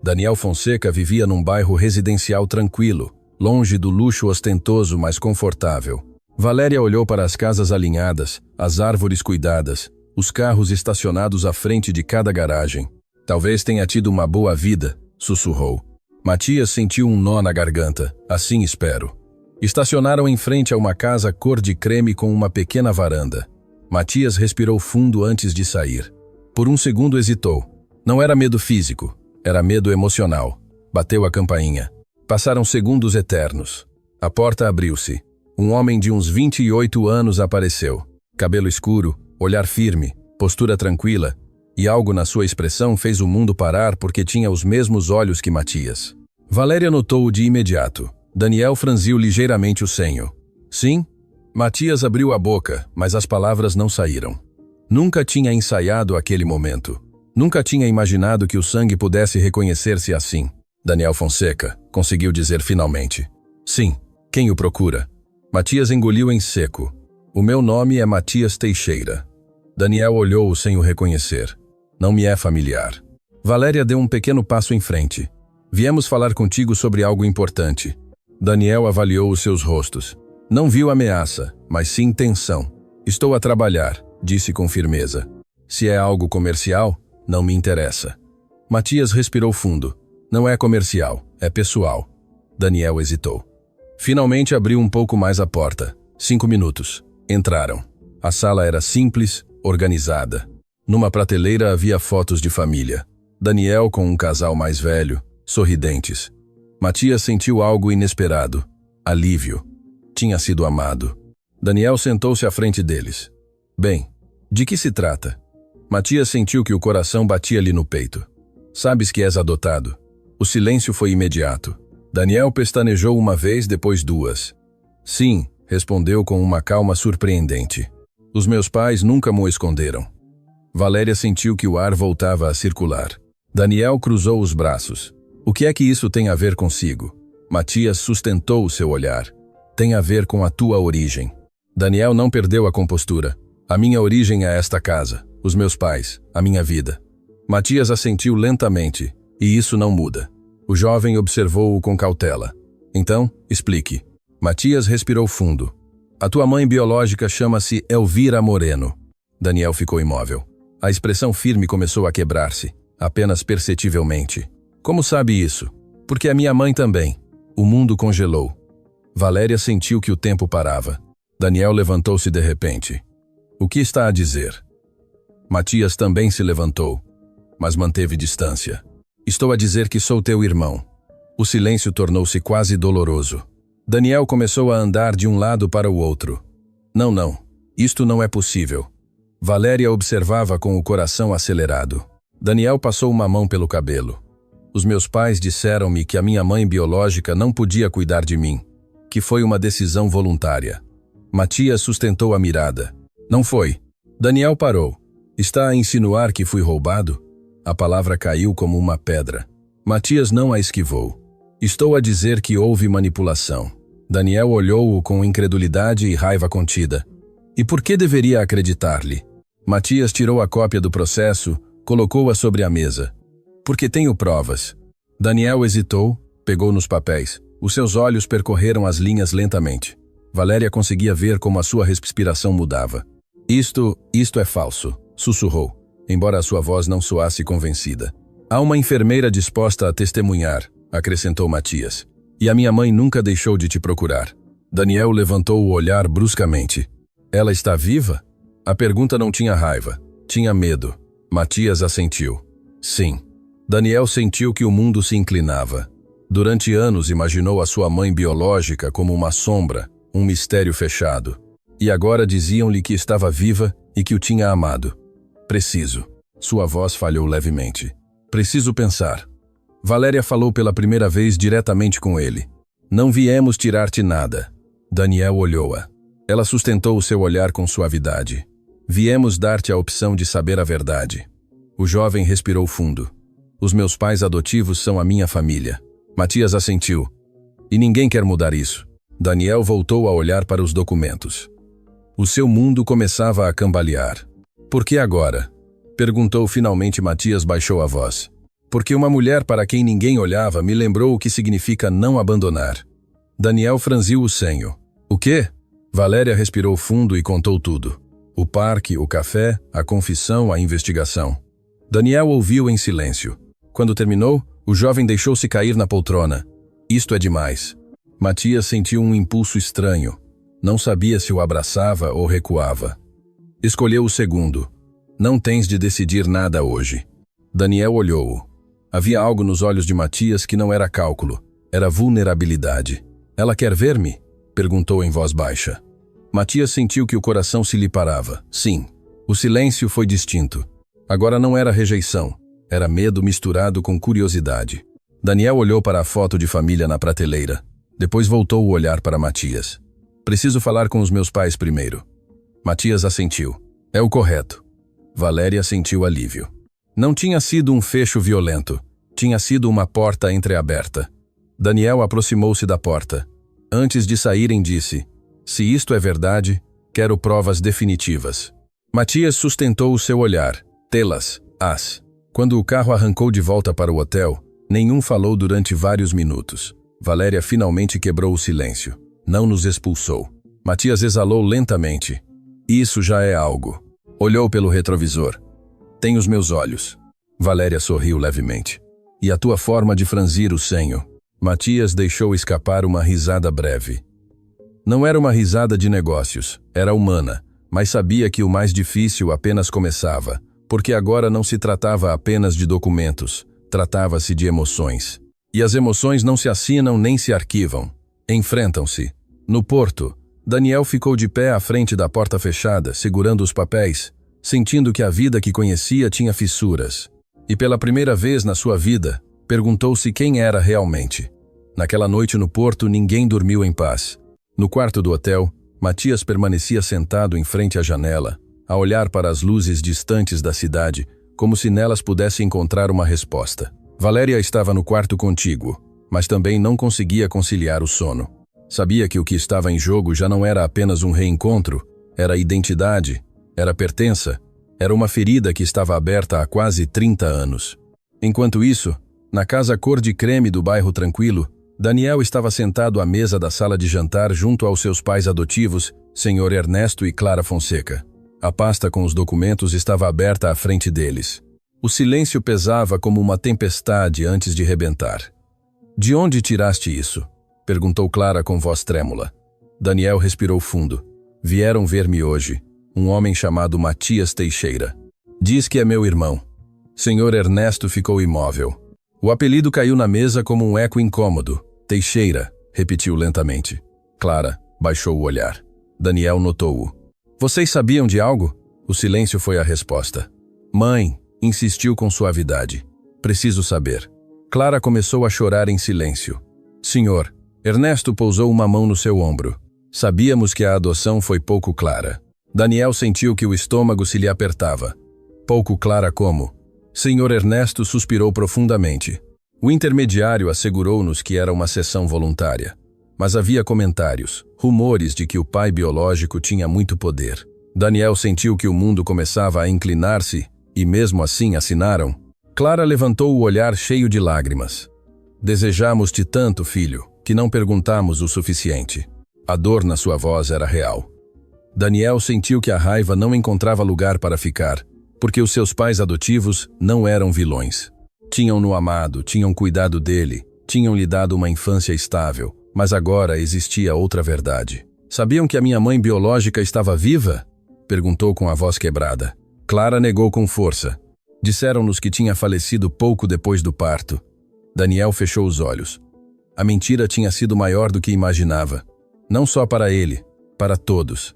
S1: Daniel Fonseca vivia num bairro residencial tranquilo, longe do luxo ostentoso, mas confortável. Valéria olhou para as casas alinhadas, as árvores cuidadas, os carros estacionados à frente de cada garagem. Talvez tenha tido uma boa vida, sussurrou. Matias sentiu um nó na garganta. Assim espero. Estacionaram em frente a uma casa cor de creme com uma pequena varanda. Matias respirou fundo antes de sair. Por um segundo hesitou. Não era medo físico, era medo emocional. Bateu a campainha. Passaram segundos eternos. A porta abriu-se. Um homem de uns 28 anos apareceu. Cabelo escuro, olhar firme, postura tranquila, e algo na sua expressão fez o mundo parar porque tinha os mesmos olhos que Matias. Valéria notou-o de imediato. Daniel franziu ligeiramente o senho. Sim? Matias abriu a boca, mas as palavras não saíram. Nunca tinha ensaiado aquele momento. Nunca tinha imaginado que o sangue pudesse reconhecer-se assim. Daniel Fonseca, conseguiu dizer finalmente. Sim, quem o procura? Matias engoliu em seco. O meu nome é Matias Teixeira. Daniel olhou-o sem o reconhecer. Não me é familiar. Valéria deu um pequeno passo em frente. Viemos falar contigo sobre algo importante. Daniel avaliou os seus rostos. Não viu ameaça, mas sim tensão. Estou a trabalhar, disse com firmeza. Se é algo comercial, não me interessa. Matias respirou fundo. Não é comercial, é pessoal. Daniel hesitou. Finalmente abriu um pouco mais a porta. 5 minutos. Entraram. A sala era simples, organizada. Numa prateleira havia fotos de família. Daniel com um casal mais velho, sorridentes. Matias sentiu algo inesperado. Alívio. Tinha sido amado. Daniel sentou-se à frente deles. Bem, de que se trata? Matias sentiu que o coração batia-lhe no peito. Sabes que és adotado. O silêncio foi imediato. Daniel pestanejou uma vez, depois duas. Sim, respondeu com uma calma surpreendente. Os meus pais nunca mo esconderam. Valéria sentiu que o ar voltava a circular. Daniel cruzou os braços. O que é que isso tem a ver consigo? Matias sustentou o seu olhar. Tem a ver com a tua origem. Daniel não perdeu a compostura. A minha origem é esta casa, os meus pais, a minha vida. Matias assentiu lentamente, e isso não muda. O jovem observou-o com cautela. Então, explique. Matias respirou fundo. A tua mãe biológica chama-se Elvira Moreno. Daniel ficou imóvel. A expressão firme começou a quebrar-se, apenas perceptivelmente. Como sabe isso? Porque a minha mãe também. O mundo congelou. Valéria sentiu que o tempo parava. Daniel levantou-se de repente. O que está a dizer? Matias também se levantou, mas manteve distância. Estou a dizer que sou teu irmão. O silêncio tornou-se quase doloroso. Daniel começou a andar de um lado para o outro. Não, isto não é possível. Valéria observava com o coração acelerado. Daniel passou uma mão pelo cabelo. Os meus pais disseram-me que a minha mãe biológica não podia cuidar de mim, que foi uma decisão voluntária. Matias sustentou a mirada. Não foi. Daniel parou. Está a insinuar que fui roubado? A palavra caiu como uma pedra. Matias não a esquivou. Estou a dizer que houve manipulação. Daniel olhou-o com incredulidade e raiva contida. E por que deveria acreditar-lhe? Matias tirou a cópia do processo, colocou-a sobre a mesa. Porque tenho provas. Daniel hesitou, pegou nos papéis. Os seus olhos percorreram as linhas lentamente. Valéria conseguia ver como a sua respiração mudava. Isto é falso, sussurrou, embora a sua voz não soasse convencida. Há uma enfermeira disposta a testemunhar, acrescentou Matias. E a minha mãe nunca deixou de te procurar. Daniel levantou o olhar bruscamente. Ela está viva? A pergunta não tinha raiva, tinha medo. Matias assentiu. Sim. Daniel sentiu que o mundo se inclinava. Durante anos imaginou a sua mãe biológica como uma sombra, um mistério fechado. E agora diziam-lhe que estava viva e que o tinha amado. Preciso. Sua voz falhou levemente. Preciso pensar. Valéria falou pela primeira vez diretamente com ele. Não viemos tirar-te nada. Daniel olhou-a. Ela sustentou o seu olhar com suavidade. Viemos dar-te a opção de saber a verdade. O jovem respirou fundo. Os meus pais adotivos são a minha família. Matias assentiu. E ninguém quer mudar isso. Daniel voltou a olhar para os documentos. O seu mundo começava a cambalear. Por que agora? Perguntou finalmente. Matias baixou a voz. Porque uma mulher para quem ninguém olhava me lembrou o que significa não abandonar. Daniel franziu o senho. O quê? Valéria respirou fundo e contou tudo. O parque, o café, a confissão, a investigação. Daniel ouviu em silêncio. Quando terminou, o jovem deixou-se cair na poltrona. Isto é demais. Matias sentiu um impulso estranho. Não sabia se o abraçava ou recuava. Escolheu o segundo. Não tens de decidir nada hoje. Daniel olhou-o. Havia algo nos olhos de Matias que não era cálculo. Era vulnerabilidade. Ela quer ver-me? Perguntou em voz baixa. Matias sentiu que o coração se lhe parava. Sim. O silêncio foi distinto. Agora não era rejeição. Era medo misturado com curiosidade. Daniel olhou para a foto de família na prateleira. Depois voltou o olhar para Matias. Preciso falar com os meus pais primeiro. Matias assentiu. É o correto. Valéria sentiu alívio. Não tinha sido um fecho violento. Tinha sido uma porta entreaberta. Daniel aproximou-se da porta. Antes de saírem, disse: se isto é verdade, quero provas definitivas. Matias sustentou o seu olhar. Telas, as. Quando o carro arrancou de volta para o hotel, nenhum falou durante vários minutos. Valéria finalmente quebrou o silêncio. Não nos expulsou. Matias exalou lentamente. Isso já é algo. Olhou pelo retrovisor. Tem os meus olhos. Valéria sorriu levemente. E a tua forma de franzir o senho. Matias deixou escapar uma risada breve. Não era uma risada de negócios, era humana, mas sabia que o mais difícil apenas começava, porque agora não se tratava apenas de documentos, tratava-se de emoções. E as emoções não se assinam nem se arquivam, enfrentam-se. No porto, Daniel ficou de pé à frente da porta fechada, segurando os papéis, sentindo que a vida que conhecia tinha fissuras. E pela primeira vez na sua vida, perguntou-se quem era realmente. Naquela noite no porto, ninguém dormiu em paz. No quarto do hotel, Matias permanecia sentado em frente à janela, a olhar para as luzes distantes da cidade, como se nelas pudesse encontrar uma resposta. Valéria estava no quarto contíguo, mas também não conseguia conciliar o sono. Sabia que o que estava em jogo já não era apenas um reencontro, era identidade, era pertença, era uma ferida que estava aberta há quase 30 anos. Enquanto isso, na casa cor de creme do bairro Tranquilo, Daniel estava sentado à mesa da sala de jantar junto aos seus pais adotivos, Sr. Ernesto e Clara Fonseca. A pasta com os documentos estava aberta à frente deles. O silêncio pesava como uma tempestade antes de rebentar. De onde tiraste isso? Perguntou Clara com voz trêmula. Daniel respirou fundo. Vieram ver-me hoje. Um homem chamado Matias Teixeira. Diz que é meu irmão. Sr. Ernesto ficou imóvel. O apelido caiu na mesa como um eco incômodo. Teixeira, repetiu lentamente. Clara baixou o olhar. Daniel notou-o. Vocês sabiam de algo? O silêncio foi a resposta. Mãe, insistiu com suavidade. Preciso saber. Clara começou a chorar em silêncio. Senhor, Ernesto pousou uma mão no seu ombro. Sabíamos que a adoção foi pouco clara. Daniel sentiu que o estômago se lhe apertava. Pouco clara como? Senhor Ernesto suspirou profundamente. O intermediário assegurou-nos que era uma sessão voluntária. Mas havia comentários, rumores de que o pai biológico tinha muito poder. Daniel sentiu que o mundo começava a inclinar-se, e mesmo assim assinaram. Clara levantou o olhar cheio de lágrimas. Desejamos-te tanto, filho, que não perguntamos o suficiente. A dor na sua voz era real. Daniel sentiu que a raiva não encontrava lugar para ficar, porque os seus pais adotivos não eram vilões. Tinham-no amado, tinham cuidado dele, tinham lhe dado uma infância estável, mas agora existia outra verdade. Sabiam que a minha mãe biológica estava viva? Perguntou com a voz quebrada. Clara negou com força. Disseram-nos que tinha falecido pouco depois do parto. Daniel fechou os olhos. A mentira tinha sido maior do que imaginava. Não só para ele, para todos.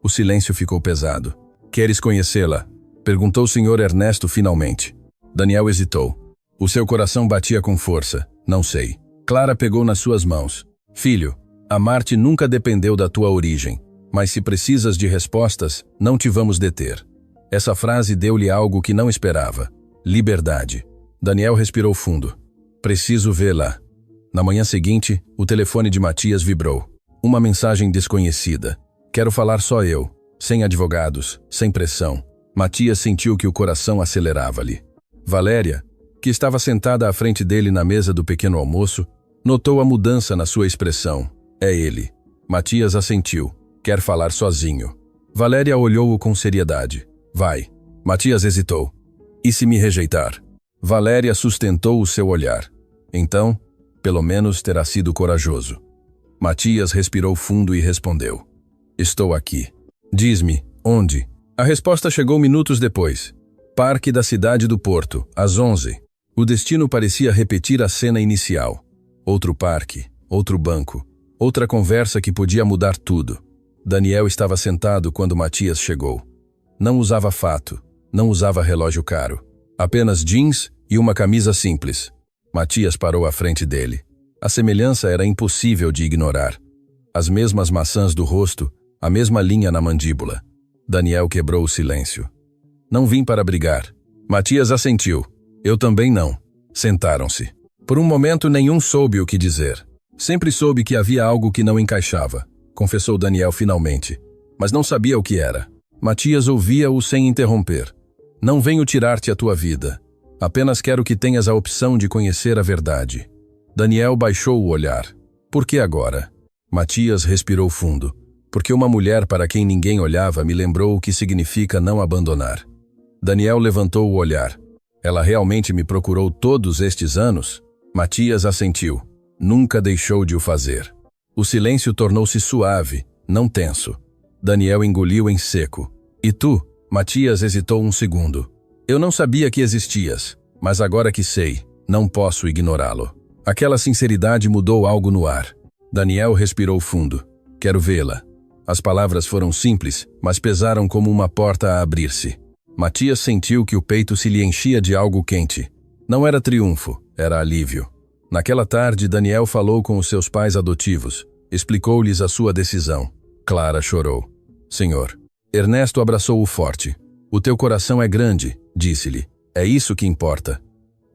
S1: O silêncio ficou pesado. Queres conhecê-la? Perguntou o Sr. Ernesto finalmente. Daniel hesitou. O seu coração batia com força. Não sei. Clara pegou nas suas mãos. Filho, amar-te nunca dependeu da tua origem, mas se precisas de respostas, não te vamos deter. Essa frase deu-lhe algo que não esperava. Liberdade. Daniel respirou fundo. Preciso vê-la. Na manhã seguinte, o telefone de Matias vibrou. Uma mensagem desconhecida. Quero falar só eu, sem advogados, sem pressão. Matias sentiu que o coração acelerava-lhe. Valéria, que estava sentada à frente dele na mesa do pequeno almoço, notou a mudança na sua expressão. É ele. Matias assentiu. Quer falar sozinho. Valéria olhou-o com seriedade. Vai. Matias hesitou. E se me rejeitar? Valéria sustentou o seu olhar. Então, pelo menos terá sido corajoso. Matias respirou fundo e respondeu. Estou aqui. Diz-me, onde? A resposta chegou minutos depois. Parque da cidade do Porto, às 11. O destino parecia repetir a cena inicial. Outro parque, outro banco, outra conversa que podia mudar tudo. Daniel estava sentado quando Matias chegou. Não usava fato, não usava relógio caro. Apenas jeans e uma camisa simples. Matias parou à frente dele. A semelhança era impossível de ignorar. As mesmas maçãs do rosto, a mesma linha na mandíbula. Daniel quebrou o silêncio. Não vim para brigar. Matias assentiu. Eu também não. Sentaram-se. Por um momento nenhum soube o que dizer. Sempre soube que havia algo que não encaixava, confessou Daniel finalmente, mas não sabia o que era. Matias ouvia-o sem interromper. Não venho tirar-te a tua vida. Apenas quero que tenhas a opção de conhecer a verdade. Daniel baixou o olhar. Por que agora? Matias respirou fundo. Porque uma mulher para quem ninguém olhava me lembrou o que significa não abandonar. Daniel levantou o olhar. Ela realmente me procurou todos estes anos? Matias assentiu. Nunca deixou de o fazer. O silêncio tornou-se suave, não tenso. Daniel engoliu em seco. E tu? Matias hesitou um segundo. Eu não sabia que existias, mas agora que sei, não posso ignorá-lo. Aquela sinceridade mudou algo no ar. Daniel respirou fundo. Quero vê-la. As palavras foram simples, mas pesaram como uma porta a abrir-se. Matias sentiu que o peito se lhe enchia de algo quente. Não era triunfo, era alívio. Naquela tarde, Daniel falou com os seus pais adotivos. Explicou-lhes a sua decisão. Clara chorou. Senhor. Ernesto abraçou-o forte. O teu coração é grande, disse-lhe. É isso que importa.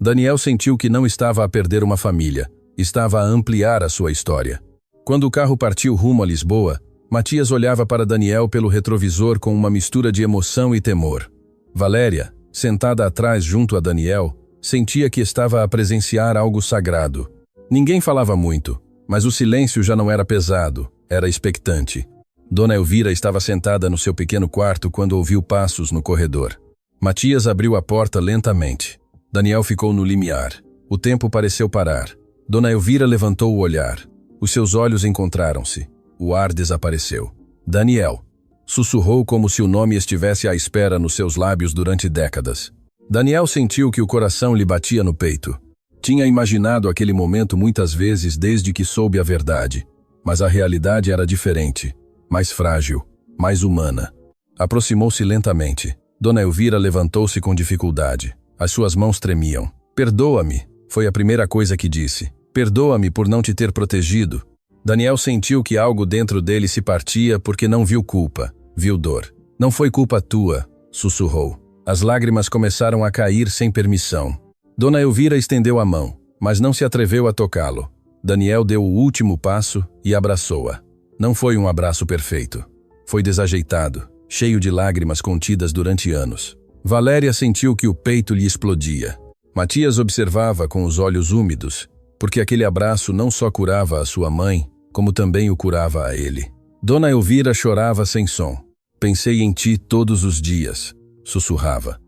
S1: Daniel sentiu que não estava a perder uma família. Estava a ampliar a sua história. Quando o carro partiu rumo a Lisboa, Matias olhava para Daniel pelo retrovisor com uma mistura de emoção e temor. Valéria, sentada atrás junto a Daniel, sentia que estava a presenciar algo sagrado. Ninguém falava muito, mas o silêncio já não era pesado, era expectante. Dona Elvira estava sentada no seu pequeno quarto quando ouviu passos no corredor. Matias abriu a porta lentamente. Daniel ficou no limiar. O tempo pareceu parar. Dona Elvira levantou o olhar. Os seus olhos encontraram-se. O ar desapareceu. Daniel. Sussurrou como se o nome estivesse à espera nos seus lábios durante décadas. Daniel sentiu que o coração lhe batia no peito. Tinha imaginado aquele momento muitas vezes desde que soube a verdade. Mas a realidade era diferente. Mais frágil. Mais humana. Aproximou-se lentamente. Dona Elvira levantou-se com dificuldade. As suas mãos tremiam. Perdoa-me, foi a primeira coisa que disse. Perdoa-me por não te ter protegido. Daniel sentiu que algo dentro dele se partia porque não viu culpa, viu dor. Não foi culpa tua, sussurrou. As lágrimas começaram a cair sem permissão. Dona Elvira estendeu a mão, mas não se atreveu a tocá-lo. Daniel deu o último passo e abraçou-a. Não foi um abraço perfeito. Foi desajeitado, cheio de lágrimas contidas durante anos. Valéria sentiu que o peito lhe explodia. Matias observava com os olhos úmidos, porque aquele abraço não só curava a sua mãe, como também o curava a ele. Dona Elvira chorava sem som. Pensei em ti todos os dias, sussurrava.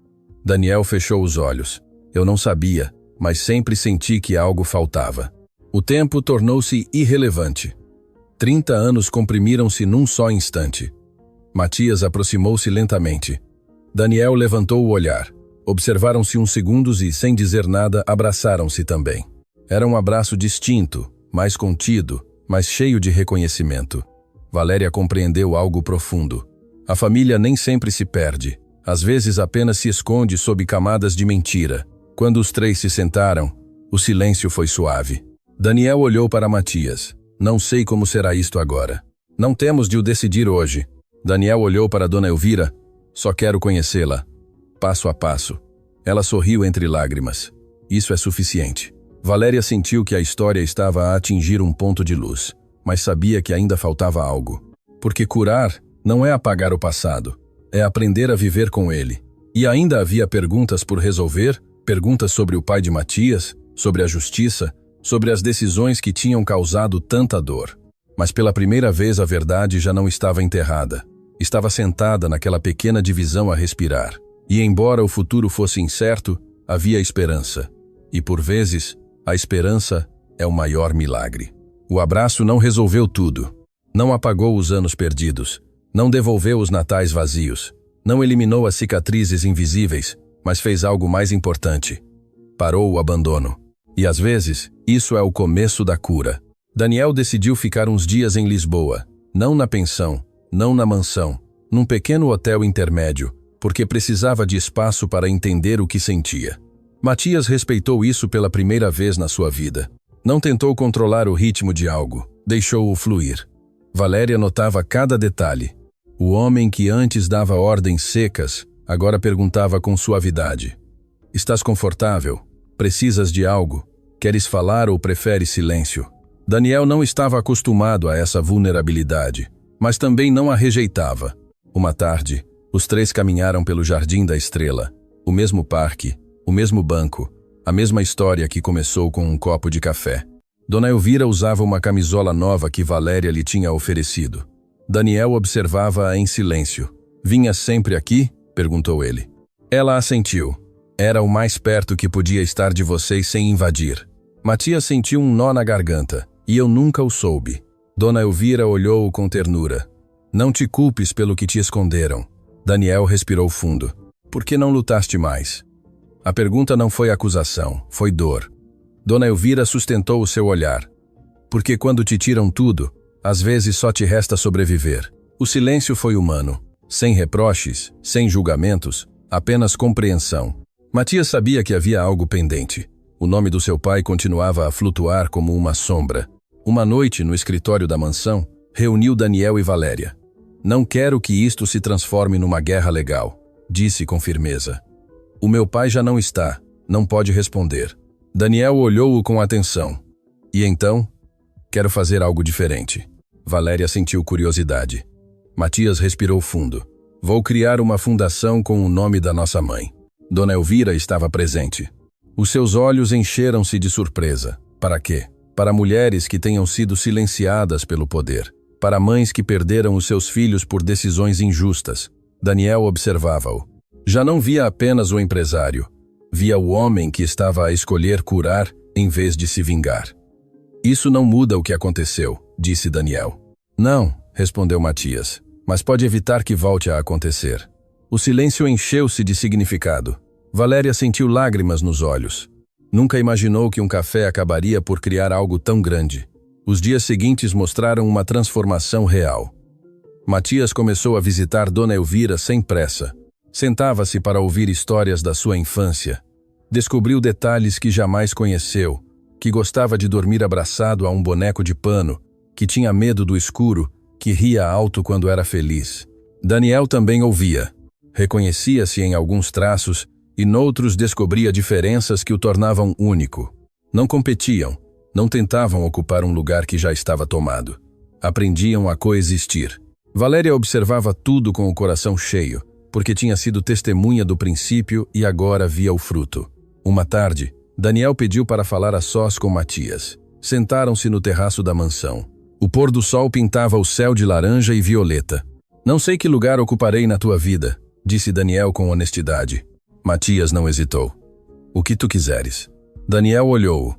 S1: Daniel fechou os olhos. Eu não sabia, mas sempre senti que algo faltava. O tempo tornou-se irrelevante. 30 anos comprimiram-se num só instante. Matias aproximou-se lentamente. Daniel levantou o olhar. Observaram-se uns segundos e, sem dizer nada, abraçaram-se também. Era um abraço distinto, mais contido, mas cheio de reconhecimento. Valéria compreendeu algo profundo. A família nem sempre se perde. Às vezes apenas se esconde sob camadas de mentira. Quando os três se sentaram, o silêncio foi suave. Daniel olhou para Matias. Não sei como será isto agora. Não temos de o decidir hoje. Daniel olhou para Dona Elvira. Só quero conhecê-la. Passo a passo. Ela sorriu entre lágrimas. Isso é suficiente. Valéria sentiu que a história estava a atingir um ponto de luz, mas sabia que ainda faltava algo. Porque curar não é apagar o passado, é aprender a viver com ele. E ainda havia perguntas por resolver, perguntas sobre o pai de Matias, sobre a justiça, sobre as decisões que tinham causado tanta dor. Mas pela primeira vez a verdade já não estava enterrada. Estava sentada naquela pequena divisão a respirar. E embora o futuro fosse incerto, havia esperança. E por vezes, a esperança é o maior milagre. O abraço não resolveu tudo. Não apagou os anos perdidos. Não devolveu os natais vazios. Não eliminou as cicatrizes invisíveis, mas fez algo mais importante. Parou o abandono. E às vezes, isso é o começo da cura. Daniel decidiu ficar uns dias em Lisboa. Não na pensão, não na mansão, num pequeno hotel intermédio, porque precisava de espaço para entender o que sentia. Matias respeitou isso pela primeira vez na sua vida. Não tentou controlar o ritmo de algo, deixou-o fluir. Valéria notava cada detalhe. O homem que antes dava ordens secas, agora perguntava com suavidade: "Estás confortável? Precisas de algo? Queres falar ou preferes silêncio?" Daniel não estava acostumado a essa vulnerabilidade, mas também não a rejeitava. Uma tarde, os três caminharam pelo Jardim da Estrela, o mesmo parque, o mesmo banco, a mesma história que começou com um copo de café. Dona Elvira usava uma camisola nova que Valéria lhe tinha oferecido. Daniel observava-a em silêncio. "Vinha sempre aqui?" perguntou ele. Ela assentiu. "Era o mais perto que podia estar de vocês sem invadir." Matias sentiu um nó na garganta, e eu nunca o soube. Dona Elvira olhou-o com ternura. "Não te culpes pelo que te esconderam." Daniel respirou fundo. "Por que não lutaste mais?" A pergunta não foi acusação, foi dor. Dona Elvira sustentou o seu olhar. "Porque quando te tiram tudo, às vezes só te resta sobreviver." O silêncio foi humano, sem reproches, sem julgamentos, apenas compreensão. Matias sabia que havia algo pendente. O nome do seu pai continuava a flutuar como uma sombra. Uma noite, no escritório da mansão, reuniu Daniel e Valéria. "Não quero que isto se transforme numa guerra legal", disse com firmeza. "O meu pai já não está, não pode responder." Daniel olhou-o com atenção. "E então?" "Quero fazer algo diferente." Valéria sentiu curiosidade. Matias respirou fundo. "Vou criar uma fundação com o nome da nossa mãe." Dona Elvira estava presente. Os seus olhos encheram-se de surpresa. Para quê? Para mulheres que tenham sido silenciadas pelo poder. Para mães que perderam os seus filhos por decisões injustas. Daniel observava-o. Já não via apenas o empresário. Via o homem que estava a escolher curar em vez de se vingar. "Isso não muda o que aconteceu", disse Daniel. "Não", respondeu Matias, "mas pode evitar que volte a acontecer." O silêncio encheu-se de significado. Valéria sentiu lágrimas nos olhos. Nunca imaginou que um café acabaria por criar algo tão grande. Os dias seguintes mostraram uma transformação real. Matias começou a visitar Dona Elvira sem pressa. Sentava-se para ouvir histórias da sua infância. Descobriu detalhes que jamais conheceu, que gostava de dormir abraçado a um boneco de pano, que tinha medo do escuro, que ria alto quando era feliz. Daniel também ouvia. Reconhecia-se em alguns traços e noutros descobria diferenças que o tornavam único. Não competiam, não tentavam ocupar um lugar que já estava tomado. Aprendiam a coexistir. Valéria observava tudo com o coração cheio, porque tinha sido testemunha do princípio e agora via o fruto. Uma tarde, Daniel pediu para falar a sós com Matias. Sentaram-se no terraço da mansão. O pôr do sol pintava o céu de laranja e violeta. "Não sei que lugar ocuparei na tua vida", disse Daniel com honestidade. Matias não hesitou. "O que tu quiseres." Daniel olhou-o.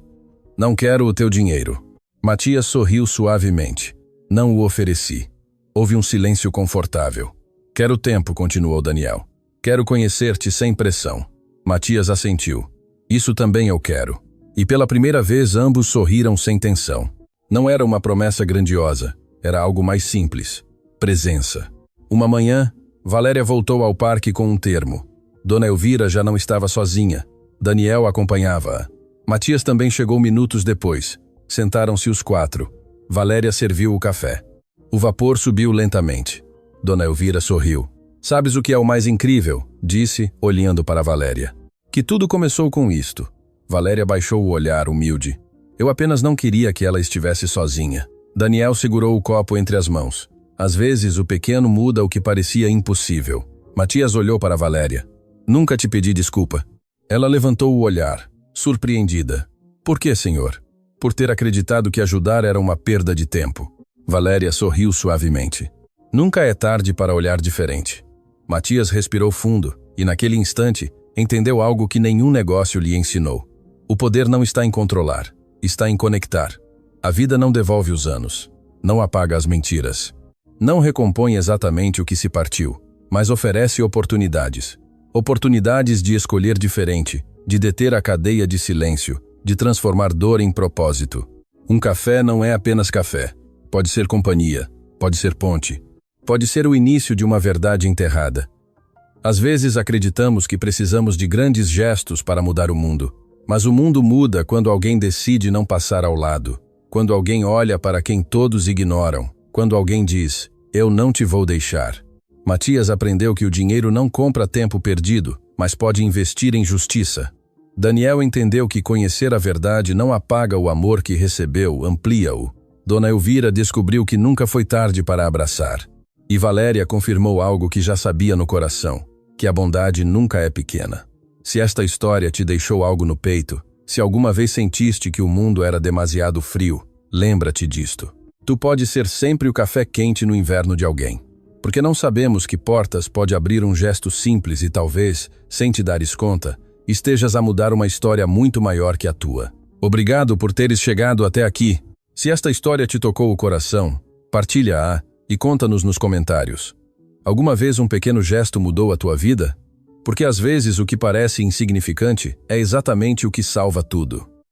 S1: "Não quero o teu dinheiro." Matias sorriu suavemente. "Não o ofereci." Houve um silêncio confortável. "Quero tempo", continuou Daniel. "Quero conhecer-te sem pressão." Matias assentiu. "Isso também eu quero." E pela primeira vez ambos sorriram sem tensão. Não era uma promessa grandiosa, era algo mais simples. Presença. Uma manhã, Valéria voltou ao parque com um termo. Dona Elvira já não estava sozinha. Daniel acompanhava-a. Matias também chegou minutos depois. Sentaram-se os quatro. Valéria serviu o café. O vapor subiu lentamente. Dona Elvira sorriu. "Sabes o que é o mais incrível?", disse, olhando para Valéria. "Que tudo começou com isto." Valéria baixou o olhar, humilde. Eu apenas não queria que ela estivesse sozinha. Daniel segurou o copo entre as mãos. Às vezes, o pequeno muda o que parecia impossível. Matias olhou para Valéria. Nunca te pedi desculpa. Ela levantou o olhar, surpreendida. Por que, senhor? Por ter acreditado que ajudar era uma perda de tempo. Valéria sorriu suavemente. Nunca é tarde para olhar diferente. Matias respirou fundo e, naquele instante, entendeu algo que nenhum negócio lhe ensinou. O poder não está em controlar, está em conectar. A vida não devolve os anos, não apaga as mentiras. Não recompõe exatamente o que se partiu, mas oferece oportunidades. Oportunidades de escolher diferente, de deter a cadeia de silêncio, de transformar dor em propósito. Um café não é apenas café. Pode ser companhia, pode ser ponte, pode ser o início de uma verdade enterrada. Às vezes acreditamos que precisamos de grandes gestos para mudar o mundo, mas o mundo muda quando alguém decide não passar ao lado, quando alguém olha para quem todos ignoram, quando alguém diz, eu não te vou deixar. Matias aprendeu que o dinheiro não compra tempo perdido, mas pode investir em justiça. Daniel entendeu que conhecer a verdade não apaga o amor que recebeu, amplia-o. Dona Elvira descobriu que nunca foi tarde para abraçar. E Valéria confirmou algo que já sabia no coração, que a bondade nunca é pequena. Se esta história te deixou algo no peito, se alguma vez sentiste que o mundo era demasiado frio, lembra-te disto. Tu pode ser sempre o café quente no inverno de alguém. Porque não sabemos que portas pode abrir um gesto simples e talvez, sem te dares conta, estejas a mudar uma história muito maior que a tua. Obrigado por teres chegado até aqui. Se esta história te tocou o coração, partilha-a e conta-nos nos comentários. Alguma vez um pequeno gesto mudou a tua vida? Porque às vezes o que parece insignificante é exatamente o que salva tudo.